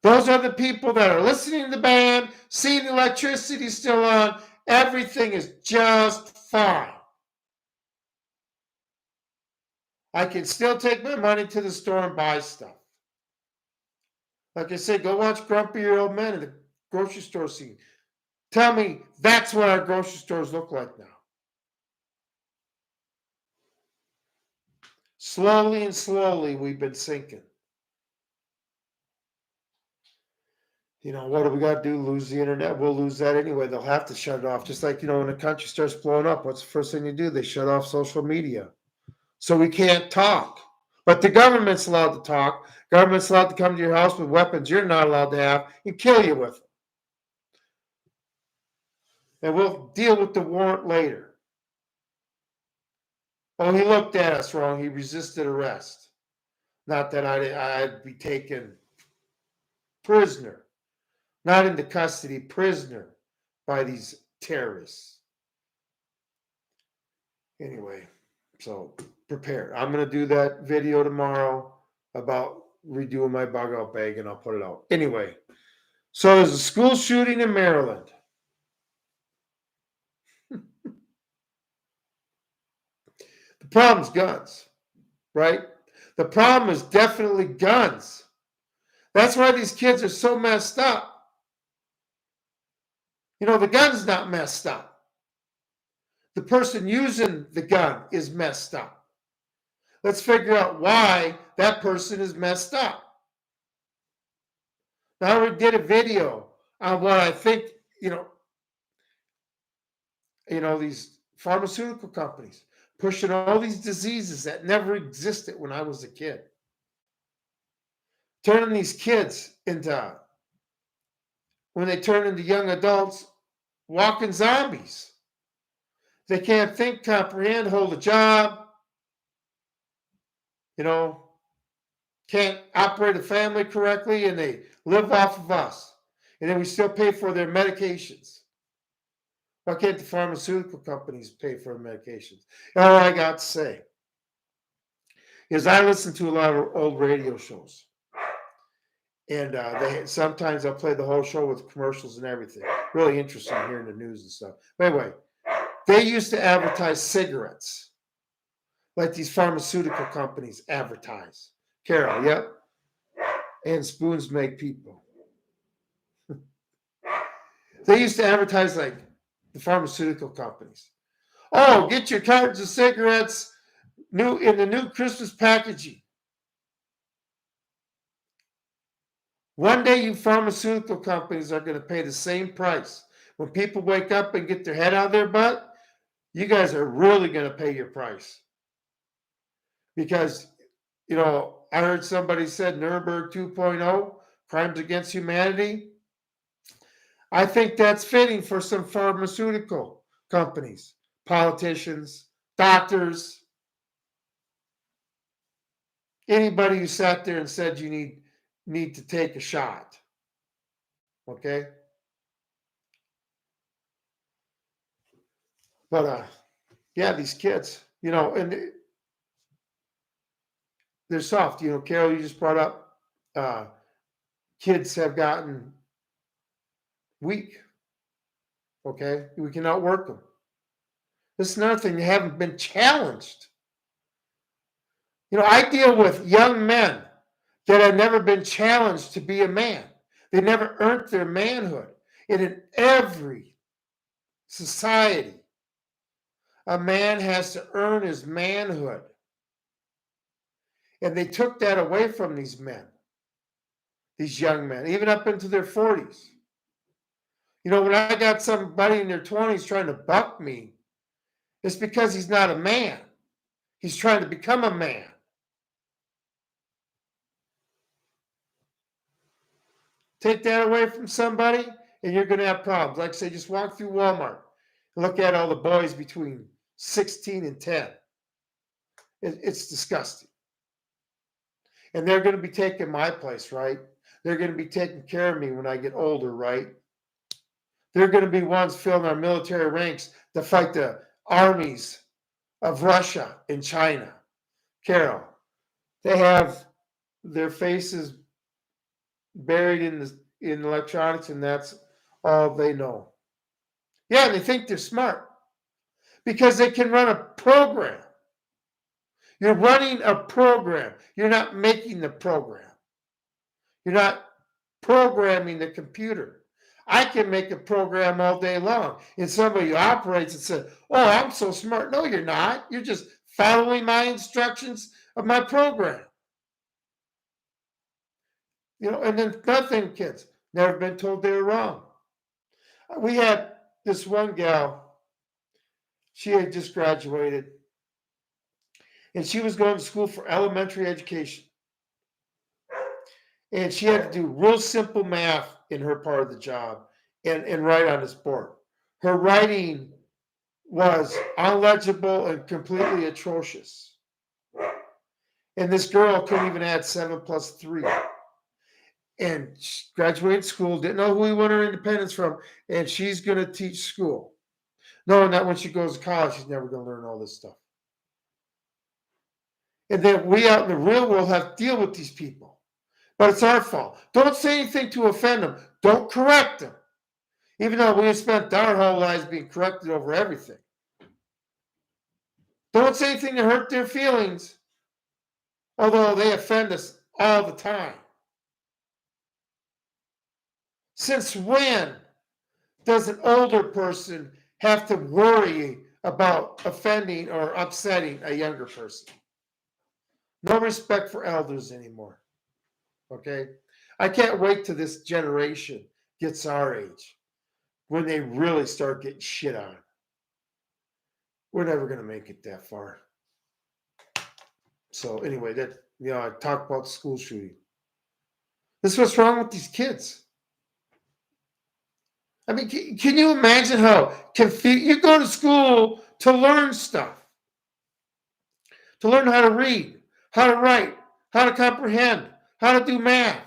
Those are the people that are listening to the band, seeing the electricity still on. Everything is just fine. I can still take my money to the store and buy stuff. Like I said, go watch Grumpy Old Men in the grocery store scene. Tell me that's what our grocery stores look like now. Slowly and slowly, we've been sinking. You know, what do we got to do? Lose the internet? We'll lose that anyway. They'll have to shut it off. Just like, you know, when the country starts blowing up, what's the first thing you do? They shut off social media. So we can't talk. But the government's allowed to talk. Government's allowed to come to your house with weapons you're not allowed to have and kill you with them. And we'll deal with the warrant later. Oh, he looked at us wrong. He resisted arrest. Not that I'd be taken prisoner. Not into custody, prisoner by these terrorists. Anyway, so prepare. I'm going to do that video tomorrow about redoing my bug out bag, and I'll put it out. Anyway, so there's a school shooting in Maryland. The problem's guns, right? The problem is definitely guns. That's why these kids are so messed up. You know, the gun's not messed up. The person using the gun is messed up. Let's figure out why that person is messed up. Now, I already did a video on what I think, you know, these pharmaceutical companies pushing all these diseases that never existed when I was a kid. Turning these kids into, when they turn into young adults, walking zombies. They can't think, comprehend, hold a job, you know, can't operate a family correctly, and they live off of us. And then we still pay for their medications. Why can't the pharmaceutical companies pay for the medications? All I got to say is I listen to a lot of old radio shows, and they sometimes I'll play the whole show with commercials and everything. Really interesting hearing the news and stuff. But anyway, they used to advertise cigarettes like these pharmaceutical companies advertise. Carol, yep. And spoons make people. They used to advertise like the pharmaceutical companies. Oh, get your cartons of cigarettes new in the new Christmas packaging. One day, you pharmaceutical companies are going to pay the same price. When people wake up and get their head out of their butt, you guys are really going to pay your price. Because, I heard somebody said Nuremberg 2.0, crimes against humanity. I think that's fitting for some pharmaceutical companies, politicians, doctors, anybody who sat there and said you need to take a shot. Okay? But yeah, these kids, and they're soft. Carol, you just brought up kids have gotten weak. Okay? We can outwork them. This is another thing, they haven't been challenged. I deal with young men that have never been challenged to be a man. They never earned their manhood. And in every society, a man has to earn his manhood. And they took that away from these men, these young men, even up into their 40s. When I got somebody in their 20s trying to buck me, it's because he's not a man. He's trying to become a man. Take that away from somebody, and you're going to have problems. Like I say, just walk through Walmart and look at all the boys between 16 and 10. It's disgusting. And they're going to be taking my place, right? They're going to be taking care of me when I get older, right? They're going to be ones filling our military ranks to fight the armies of Russia and China. Carol, they have their faces buried in electronics, and that's all they know. Yeah, they think they're smart because they can run a program. You're running a program. You're not making the program. You're not programming the computer. I can make a program all day long, and somebody operates and says, "Oh, I'm so smart." No, you're not. You're just following my instructions of my program. And then nothing, kids never been told they were wrong. We had this one gal, she had just graduated, and she was going to school for elementary education. And she had to do real simple math in her part of the job and write on this board. Her writing was illegible and completely atrocious. And this girl couldn't even add 7 plus 3. And she graduated school, didn't know who he won her independence from, and she's going to teach school, knowing that when she goes to college, she's never going to learn all this stuff. And then we out in the real world have to deal with these people. But it's our fault. Don't say anything to offend them. Don't correct them. Even though we have spent our whole lives being corrected over everything. Don't say anything to hurt their feelings, although they offend us all the time. Since when does an older person have to worry about offending or upsetting a younger person? No respect for elders anymore. Okay? I can't wait till this generation gets our age when they really start getting shit on. We're never going to make it that far. So anyway, I talked about the school shooting. This is what's wrong with these kids. I mean, can you imagine how confused you go to school to learn stuff, to learn how to read, how to write, how to comprehend, how to do math.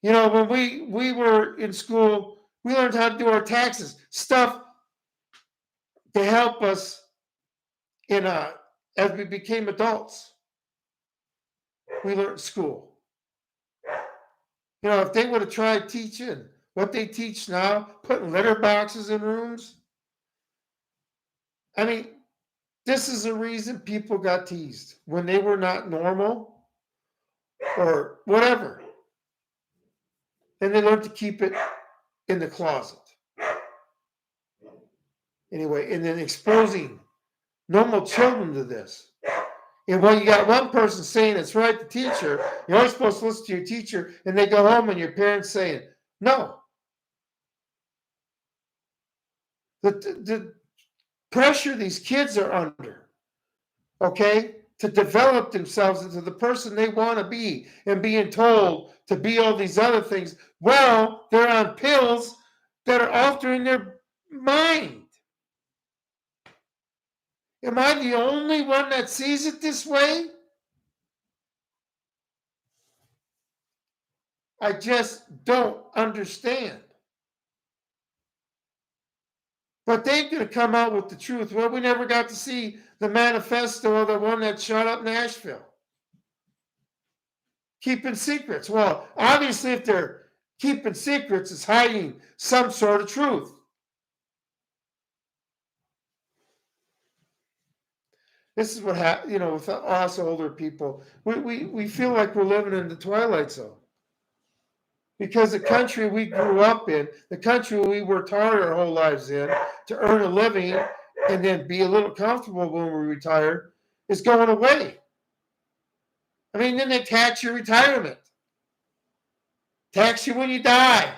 When we were in school, we learned how to do our taxes, stuff to help us as we became adults. We learned school. If they would have tried teaching what they teach now, putting litter boxes in rooms, I mean, this is the reason people got teased when they were not normal or whatever. And they learned to keep it in the closet. Anyway, and then exposing normal children to this. And when you got one person saying it's right, the teacher, you're always supposed to listen to your teacher, and they go home and your parents saying, no. The pressure these kids are under, okay, to develop themselves into the person they want to be and being told to be all these other things, well, they're on pills that are altering their mind. Am I the only one that sees it this way? I just don't understand. But they're going to come out with the truth. Well, we never got to see the manifesto of the one that shot up Nashville. Keeping secrets. Well, obviously, if they're keeping secrets, it's hiding some sort of truth. This is what happens, with us older people. We feel like we're living in the Twilight Zone. Because the country we grew up in, the country we worked hard our whole lives in to earn a living and then be a little comfortable when we retire, is going away. I mean, then they tax your retirement. Tax you when you die.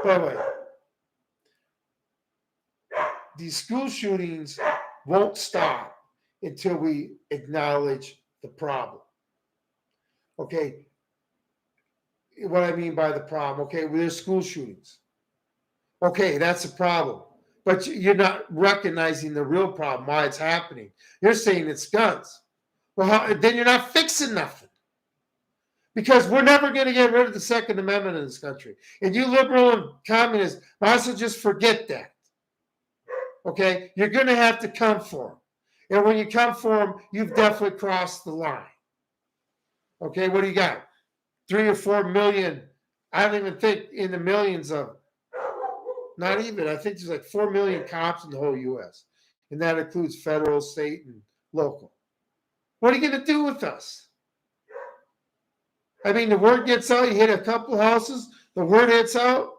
By the way, these school shootings won't stop until we acknowledge the problem. Okay, what I mean by the problem, okay, well, there's school shootings. Okay, that's a problem. But you're not recognizing the real problem, why it's happening. You're saying it's guns. Well, then you're not fixing nothing. Because we're never going to get rid of the Second Amendment in this country. And you liberal and communists might as well just forget that. Okay? You're going to have to come for them. And when you come for them, you've definitely crossed the line. Okay, what do you got? 3 or 4 million. I don't even think in the millions of, not even, I think there's like 4 million cops in the whole U.S. And that includes federal, state, and local. What are you going to do with us? I mean, the word gets out, you hit a couple houses, the word hits out.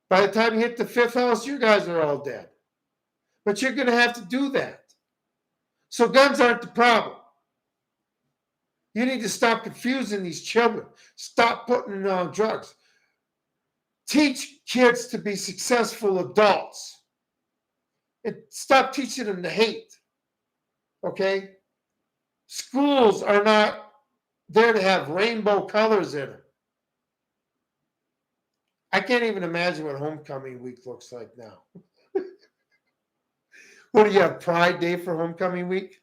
By the time you hit the 5th house, you guys are all dead. But you're going to have to do that. So guns aren't the problem. You need to stop confusing these children. Stop putting them on drugs. Teach kids to be successful adults. And stop teaching them to hate. Okay? Schools are not there to have rainbow colors in them. I can't even imagine what homecoming week looks like now. What do you have, Pride Day for homecoming week?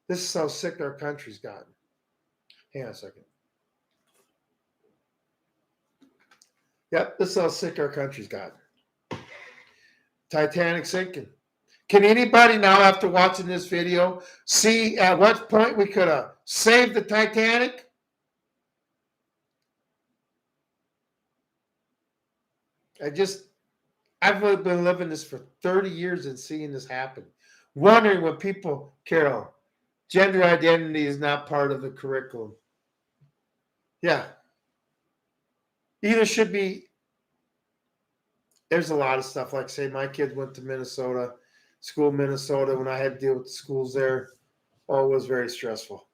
This is how sick our country's gotten. Hang on a second. Yep, this is how sick our country's gotten. Titanic sinking. Can anybody now, after watching this video, see at what point we could have saved the Titanic? I've been living this for 30 years and seeing this happen. Wondering when people, Carol, gender identity is not part of the curriculum. Yeah. Either should be, there's a lot of stuff. Like, say, my kids went to Minnesota, Minnesota, when I had to deal with the schools there. Oh, it was very stressful.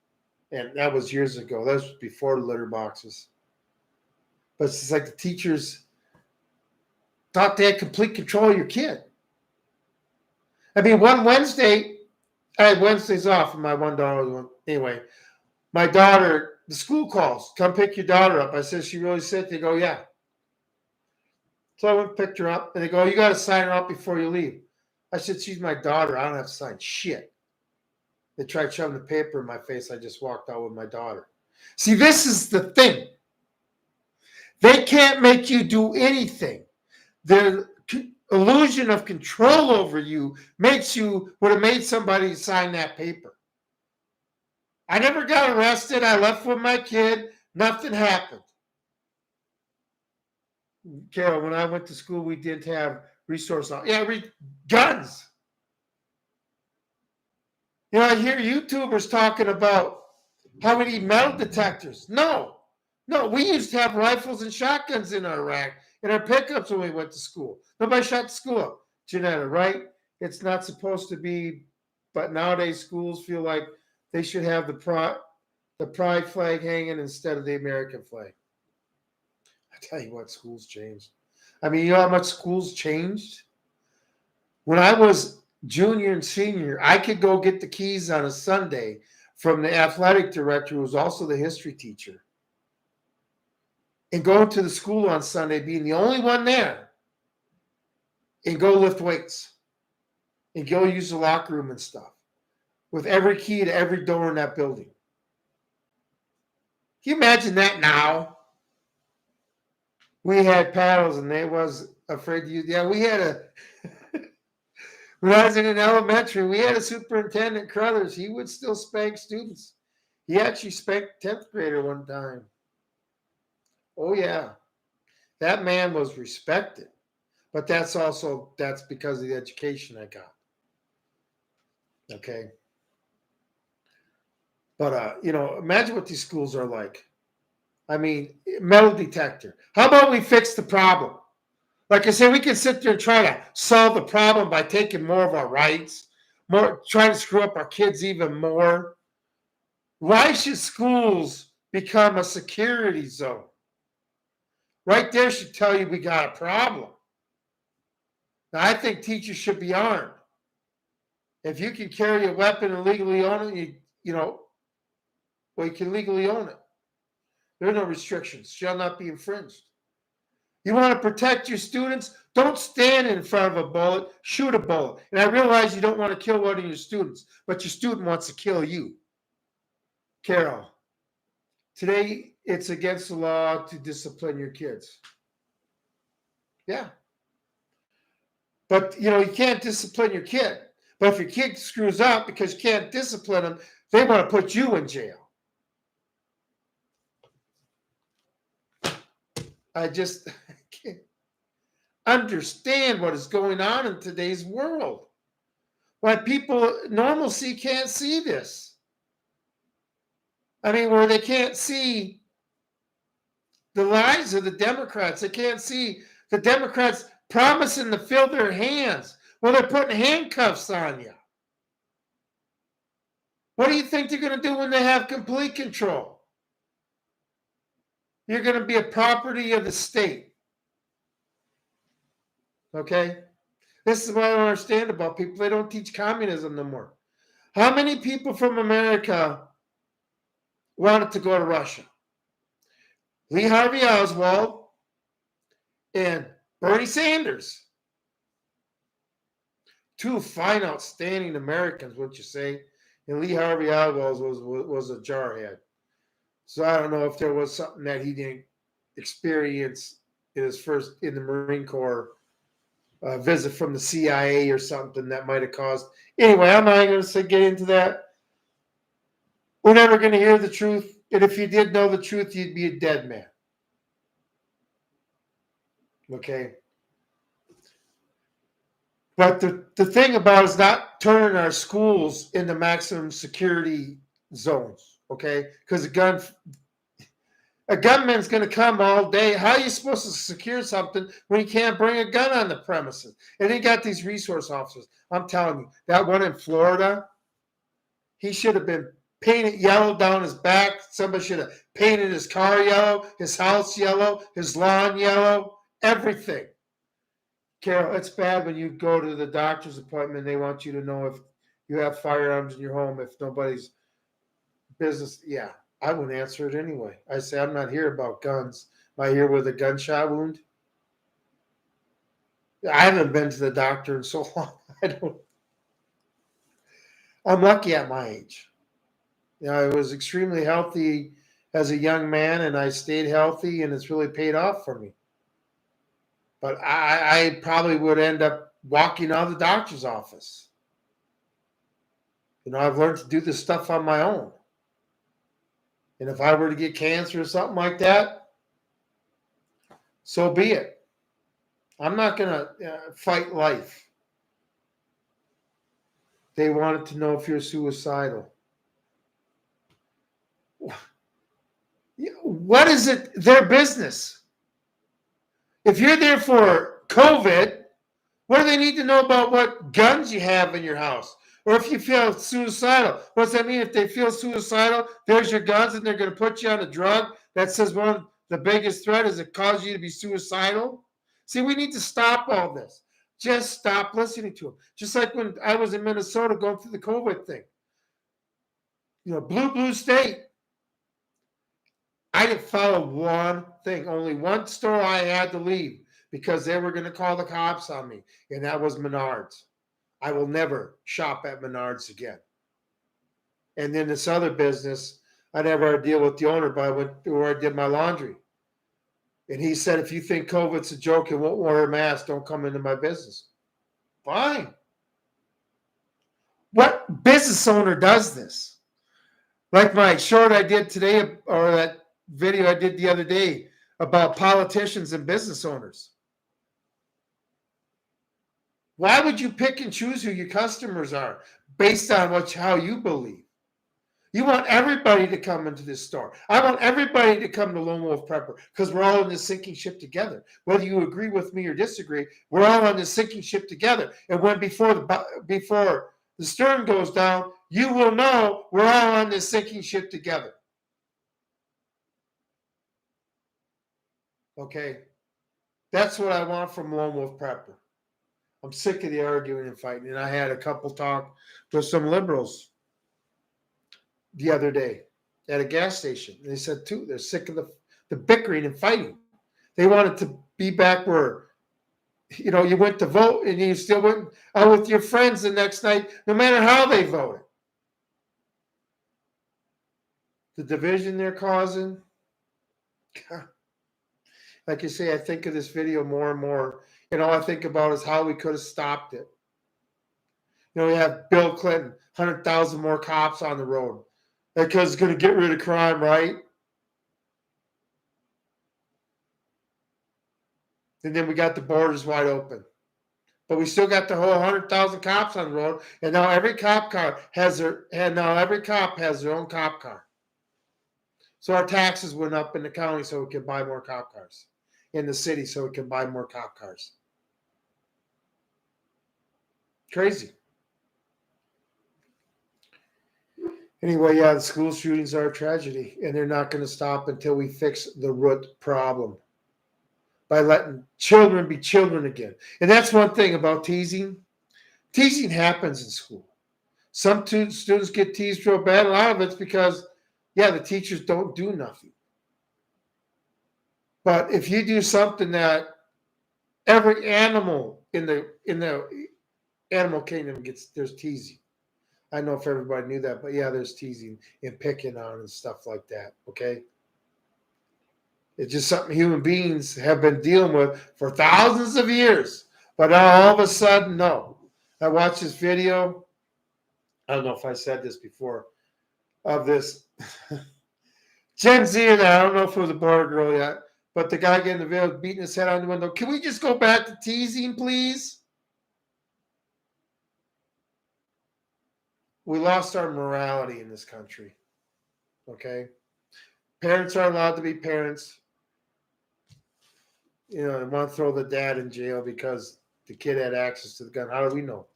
And that was years ago. That was before the litter boxes. But it's like the teachers thought they had complete control of your kid. I mean, one Wednesday, I had Wednesdays off, and my one daughter, anyway, my daughter, the school calls, come pick your daughter up. I said, she really sick? They go, yeah. So I went and picked her up, and they go, you got to sign her up before you leave. I said, she's my daughter. I don't have to sign shit. They tried shoving the paper in my face. I just walked out with my daughter. See, this is the thing. They can't make you do anything. The illusion of control over you would have made somebody sign that paper. I never got arrested. I left with my kid. Nothing happened. Carol, when I went to school, we didn't have resources. Guns. I hear YouTubers talking about how we need metal detectors. No, we used to have rifles and shotguns in our rack, in our pickups when we went to school. Nobody shot the school up. Janetta, right? It's not supposed to be, but nowadays schools feel like they should have the pride flag hanging instead of the American flag. I tell you what, schools changed. I mean, you know how much schools changed? When I was junior and senior, I could go get the keys on a Sunday from the athletic director, who was also the history teacher, and go to the school on Sunday, being the only one there, and go lift weights and go use the locker room and stuff with every key to every door in that building. Can you imagine that now? We had paddles and they was afraid to use. Yeah, we had when I was in elementary, we had a superintendent, Crothers. He would still spank students. He actually spanked 10th grader one time. Oh, yeah. That man was respected. But that's because of the education I got. Okay. But, imagine what these schools are like. I mean, metal detector. How about we fix the problem? Like I said, we can sit there and try to solve the problem by taking more of our rights, trying to screw up our kids even more. Why should schools become a security zone? Right there should tell you we got a problem. Now, I think teachers should be armed. If you can carry a weapon and legally own it, you can legally own it. There are no restrictions. Shall not be infringed. You want to protect your students? Don't stand in front of a bullet. Shoot a bullet. And I realize you don't want to kill one of your students, but your student wants to kill you. Carol, today it's against the law to discipline your kids. Yeah. But, you can't discipline your kid. But if your kid screws up because you can't discipline them, they want to put you in jail. I just can't understand what is going on in today's world. Why people, normalcy, can't see this. I mean, where they can't see the lies of the Democrats. They can't see the Democrats promising to fill their hands. Well, they're putting handcuffs on you. What do you think they're going to do when they have complete control? You're going to be a property of the state. Okay? This is what I don't understand about people. They don't teach communism no more. How many people from America wanted to go to Russia? Lee Harvey Oswald and Bernie Sanders. Two fine, outstanding Americans, wouldn't you say? And Lee Harvey Oswald was a jarhead. So I don't know if there was something that he didn't experience in the Marine Corps visit from the CIA or something that might have caused. Anyway, I'm not going to get into that. We're never going to hear the truth. And if you did know the truth, you'd be a dead man. Okay? But the thing about is not turning our schools into maximum security zones. Okay? Because a gunman's going to come all day. How are you supposed to secure something when you can't bring a gun on the premises? And they got these resource officers. I'm telling you, that one in Florida, he should have been painted yellow down his back. Somebody should have painted his car yellow, his house yellow, his lawn yellow, everything. Carol, it's bad when you go to the doctor's appointment. They want you to know if you have firearms in your home, if nobody's business. Yeah, I wouldn't answer it anyway. I say, I'm not here about guns. Am I here with a gunshot wound? I haven't been to the doctor in so long. I'm lucky at my age. I was extremely healthy as a young man, and I stayed healthy, and it's really paid off for me. But I probably would end up walking out of the doctor's office. I've learned to do this stuff on my own. And if I were to get cancer or something like that, so be it. I'm not going to fight life. They wanted to know if you're suicidal. What is it? Their business. If you're there for COVID, what do they need to know about what guns you have in your house? Or if you feel suicidal, what does that mean? If they feel suicidal, there's your guns, and they're going to put you on a drug that says one of the biggest threat is it causes you to be suicidal. See, we need to stop all this. Just stop listening to them. Just like when I was in Minnesota going through the COVID thing. Blue state. I didn't follow one thing. Only one store I had to leave because they were going to call the cops on me, and that was Menards. I will never shop at Menards again. And then this other business, I never had to deal with the owner, but I went to where I did my laundry. And he said, if you think COVID's a joke and won't wear a mask, don't come into my business. Fine. What business owner does this? Like my short I did today, or that video I did the other day about politicians and business owners. Why would you pick and choose who your customers are based on how you believe? You want everybody to come into this store. I want everybody to come to Lone Wolf Prepper because we're all in this sinking ship together. Whether you agree with me or disagree, we're all on this sinking ship together. And when before the stern goes down, you will know we're all on this sinking ship together. Okay? That's what I want from Lone Wolf Prepper. I'm sick of the arguing and fighting. And I had a couple talk with some liberals the other day at a gas station. They said, too, they're sick of the bickering and fighting. They wanted to be back where, you went to vote and you still went out with your friends the next night, no matter how they voted. The division they're causing. Like you say, I think of this video more and more. All I think about is how we could have stopped it. We have Bill Clinton, 100,000 more cops on the road. Because it's going to get rid of crime, right? And then we got the borders wide open. But we still got the whole 100,000 cops on the road. And now every cop has their own cop car. So our taxes went up in the county so we could buy more cop cars. In the city so we can buy more cop cars. Crazy. Anyway, the school shootings are a tragedy, and they're not going to stop until we fix the root problem by letting children be children again. And that's one thing about teasing. Teasing happens in school. Some students get teased real bad. A lot of it's because, the teachers don't do nothing. But if you do something that every animal in the animal kingdom there's teasing. I don't know if everybody knew that, but there's teasing and picking on and stuff like that, okay? It's just something human beings have been dealing with for thousands of years. But all of a sudden, no. I watched this video. I don't know if I said this before, of this Gen Z, and I don't know if it was a boy or girl yet, but the guy getting the video beating his head on the window. Can we just go back to teasing, please? We lost our morality in this country. Okay? Parents are allowed to be parents. They want to throw the dad in jail because the kid had access to the gun. How do we know?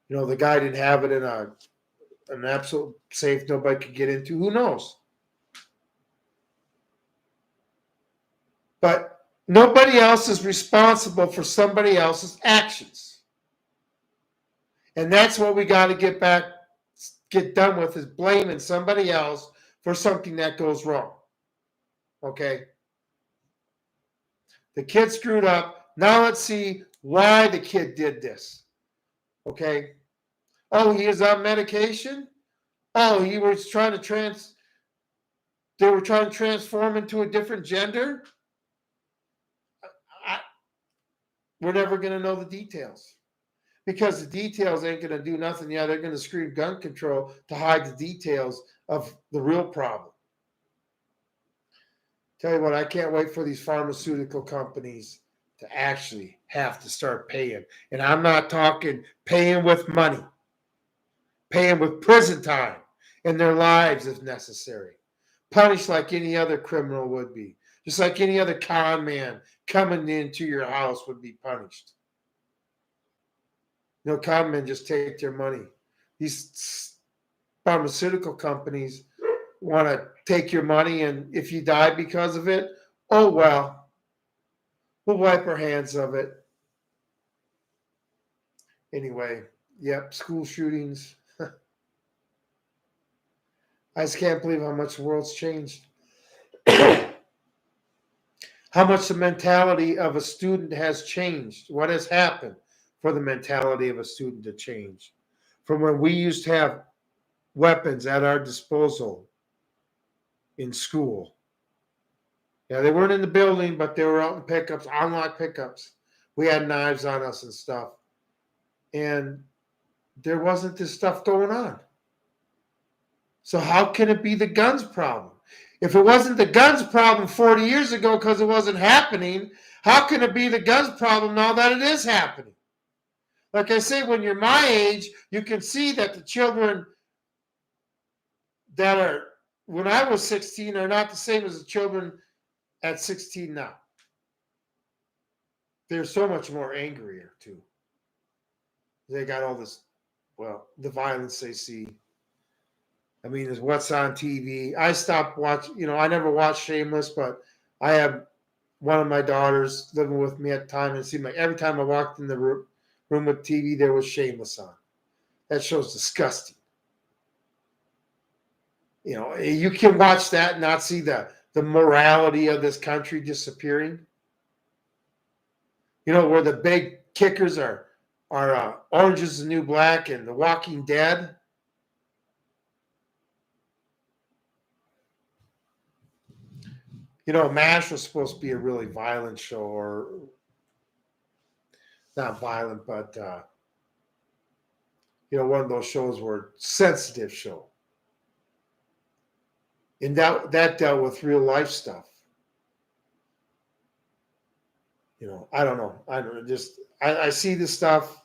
The guy didn't have it in an absolute safe nobody could get into. Who knows? But nobody else is responsible for somebody else's actions. And that's what we got to get done with, is blaming somebody else for something that goes wrong. Okay? The kid screwed up. Now let's see why the kid did this. Okay? Oh, he is on medication? Oh, he was trying to they were trying to transform into a different gender. We're never going to know the details because the details ain't going to do nothing. Yeah, they're going to scream gun control to hide the details of the real problem. Tell you what, I can't wait for these pharmaceutical companies to actually have to start paying. And I'm not talking paying with money, paying with prison time and their lives if necessary. Punished like any other criminal would be. Just like any other con man coming into your house would be punished. No con men just take their money. These pharmaceutical companies want to take your money, and if you die because of it, oh well, we'll wipe our hands of it. Anyway, yep, school shootings. I just can't believe how much the world's changed. How much the mentality of a student has changed. What has happened for the mentality of a student to change? From when we used to have weapons at our disposal in school. Yeah, they weren't in the building, but they were out in pickups, unlocked pickups. We had knives on us and stuff. And there wasn't this stuff going on. So how can it be the guns problem? If it wasn't the guns problem 40 years ago because it wasn't happening, how can it be the guns problem now that it is happening? Like I say, when you're my age, you can see that the children that are, when I was 16, are not the same as the children at 16 now. They're so much more angrier, too. They got all this, well, the violence they see. I mean, it's what's on TV. I stopped watching, I never watched Shameless, but I have one of my daughters living with me at the time, and it seemed like every time I walked in the room with TV, there was Shameless on. That show's disgusting. You can watch that and not see the morality of this country disappearing. Where the big kickers are Orange is the New Black and The Walking Dead. MASH was supposed to be a really violent show, or not violent, but one of those shows where sensitive show. And that dealt with real life stuff. I don't know. I see this stuff.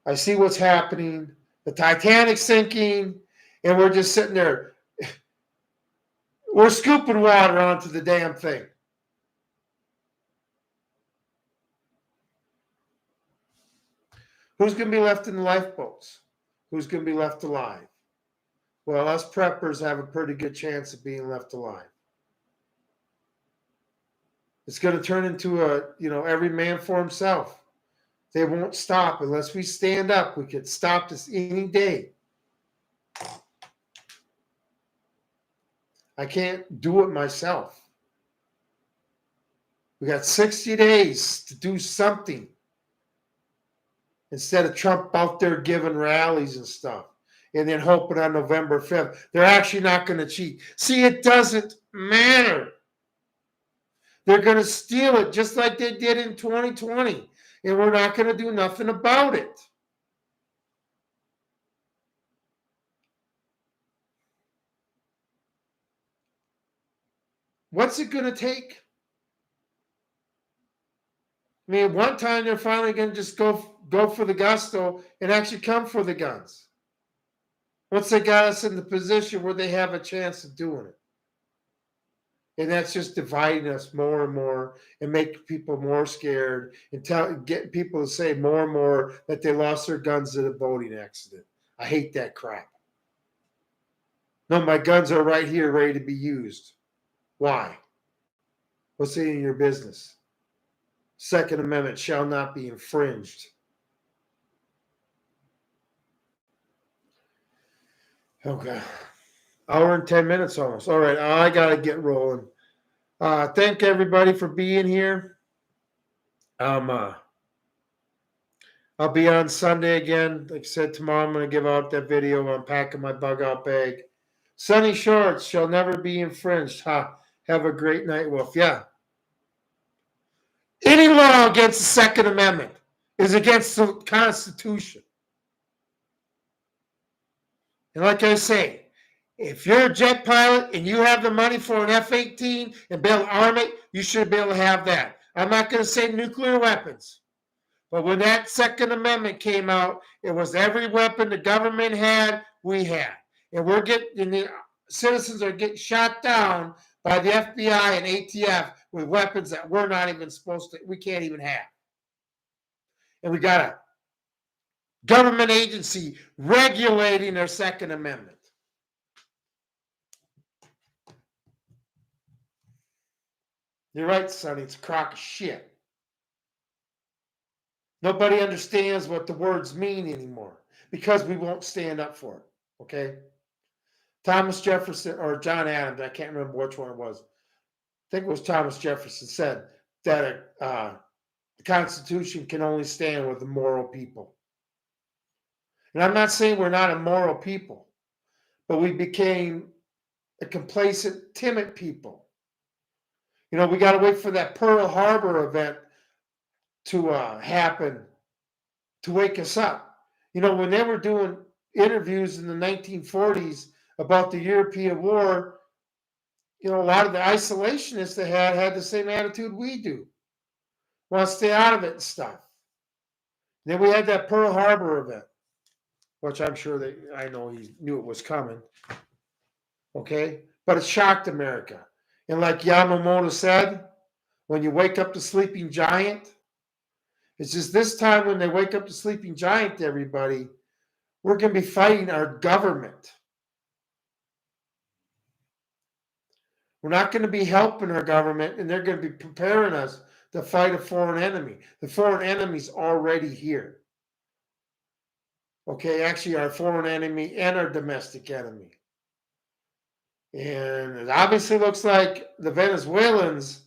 I see what's happening. The Titanic's sinking, and we're just sitting there. We're scooping water onto the damn thing. Who's going to be left in the lifeboats? Who's going to be left alive? Well, us preppers have a pretty good chance of being left alive. It's going to turn into every man for himself. They won't stop unless we stand up. We could stop this any day. I can't do it myself. We got 60 days to do something instead of Trump out there giving rallies and stuff and then hoping on November 5th. They're actually not going to cheat. See, it doesn't matter. They're going to steal it just like they did in 2020, and we're not going to do nothing about it. What's it going to take? I mean, at one time they're finally going to just go for the gusto and actually come for the guns. Once they got us in the position where they have a chance of doing it. And that's just dividing us more and more and make people more scared and get people to say more and more that they lost their guns in a boating accident. I hate that crap. No, my guns are right here ready to be used. Why? What's in your business? Second Amendment shall not be infringed. Okay. Hour and 10 minutes almost. All right, I got to get rolling. Thank everybody for being here. I'll be on Sunday again. Like I said, tomorrow I'm going to give out that video. I'm packing my bug out bag. Sunny shorts shall never be infringed. Ha. Have a great night, Wolf. Yeah. Any law against the Second Amendment is against the Constitution. And like I say, if you're a jet pilot and you have the money for an F-18 and be able to arm it, you should be able to have that. I'm not going to say nuclear weapons. But when that Second Amendment came out, it was every weapon the government had, we had. And the citizens are getting shot down by the FBI and ATF with weapons that we're not even we can't even have. And we got a government agency regulating their Second Amendment. You're right, Sonny. It's a crock of shit. Nobody understands what the words mean anymore because we won't stand up for it. Okay? Thomas Jefferson or John Adams, I can't remember which one it was. I think it was Thomas Jefferson said that the Constitution can only stand with the moral people. And I'm not saying we're not a moral people, but we became a complacent, timid people. You know, we got to wait for that Pearl Harbor event to happen to wake us up. You know, when they were doing interviews in the 1940s about the European war, you know, a lot of the isolationists they had the same attitude we do. Want to stay out of it and stuff. And then we had that Pearl Harbor event, which I'm sure I know he knew it was coming. Okay? But it shocked America. And like Yamamoto said, when you wake up the sleeping giant, it's just this time when they wake up the sleeping giant, everybody, we're going to be fighting our government. We're not going to be helping our government, and they're going to be preparing us to fight a foreign enemy. The foreign enemy's already here. Okay, actually, our foreign enemy and our domestic enemy. And it obviously looks like the Venezuelans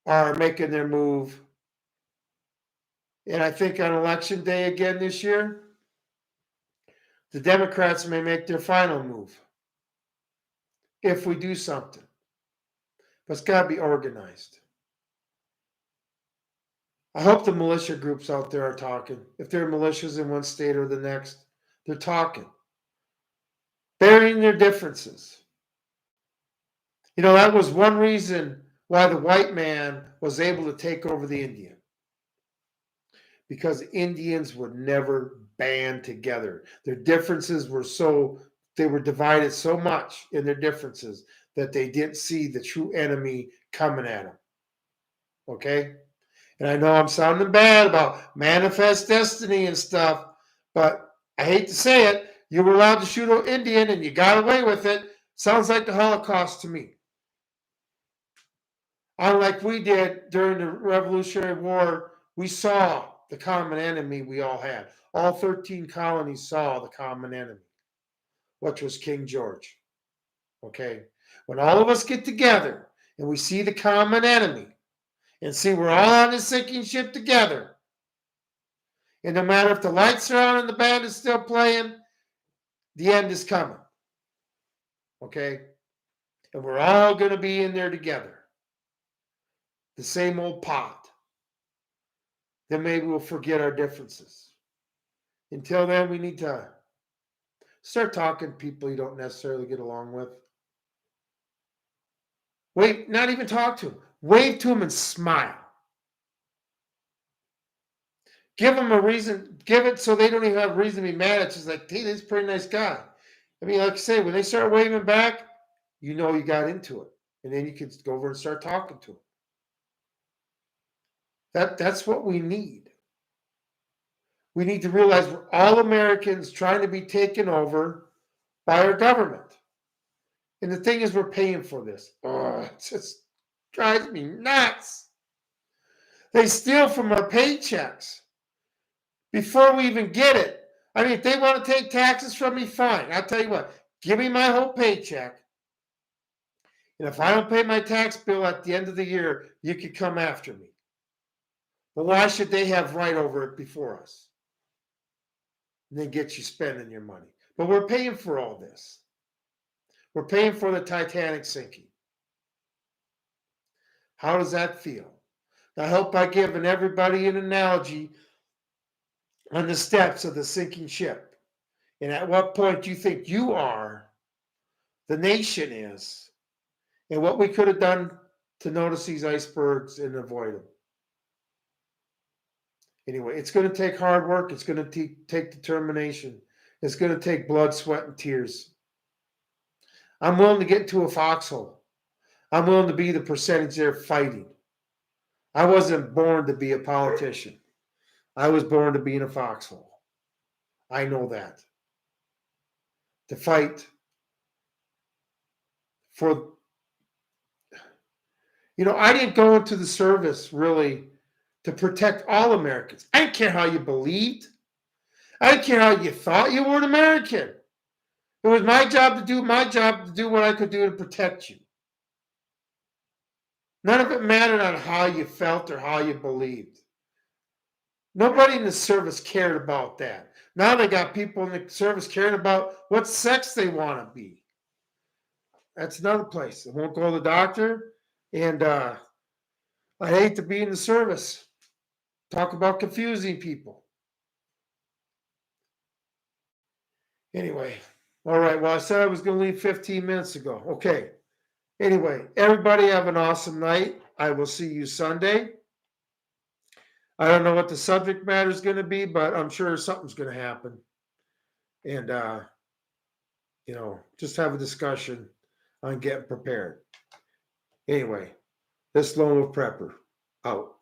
are making their move. And I think on election day again this year, the Democrats may make their final move if we do something. But it's got to be organized. I hope the militia groups out there are talking. If there are militias in one state or the next, they're talking, burying their differences. You know, that was one reason why the white man was able to take over the Indian. Because Indians would never band together. Their differences were they were divided so much in their differences that they didn't see the true enemy coming at them. Okay? And I know I'm sounding bad about manifest destiny and stuff, but I hate to say it, you were allowed to shoot an Indian and you got away with it. Sounds like the Holocaust to me. Unlike we did during the Revolutionary War, we saw the common enemy we all had. All 13 colonies saw the common enemy, which was King George. Okay? When all of us get together and we see the common enemy and see we're all on this sinking ship together, and no matter if the lights are on and the band is still playing, the end is coming. Okay? And we're all going to be in there together. The same old pot. Then maybe we'll forget our differences. Until then, we need to start talking to people you don't necessarily get along with. Wait, not even talk to them. Wave to them and smile. Give them a reason. Give it so they don't even have a reason to be mad. It's just like, hey, this is a pretty nice guy. I mean, like I say, when they start waving back, you know you got into it. And then you can go over and start talking to them. That's what we need. We need to realize we're all Americans trying to be taken over by our government. And the thing is, we're paying for this. Oh, it just drives me nuts. They steal from our paychecks before we even get it. I mean, if they want to take taxes from me, fine. I'll tell you what, give me my whole paycheck. And if I don't pay my tax bill at the end of the year, you could come after me. But why should they have right over it before us? And then get you spending your money. But we're paying for all this. We're paying for the Titanic sinking. How does that feel? I hope I've given everybody an analogy on the steps of the sinking ship. And at what point you think you are, the nation is, and what we could have done to notice these icebergs and avoid them. Anyway, it's going to take hard work. It's going to take determination. It's going to take blood, sweat, and tears. I'm willing to get into a foxhole. I'm willing to be the percentage there fighting. I wasn't born to be a politician. I was born to be in a foxhole. I know that. To fight for, I didn't go into the service really to protect all Americans. I didn't care how you believed. I didn't care how you thought you were an American. It was my job to do what I could do to protect you. None of it mattered on how you felt or how you believed. Nobody in the service cared about that. Now they got people in the service caring about what sex they want to be. That's another place. They won't go to the doctor. And I hate to be in the service. Talk about confusing people. Anyway, all right. Well, I said I was going to leave 15 minutes ago. Okay. Anyway, everybody have an awesome night. I will see you Sunday. I don't know what the subject matter is going to be, but I'm sure something's going to happen. And, just have a discussion on getting prepared. Anyway, this Lone Wolf Prepper out.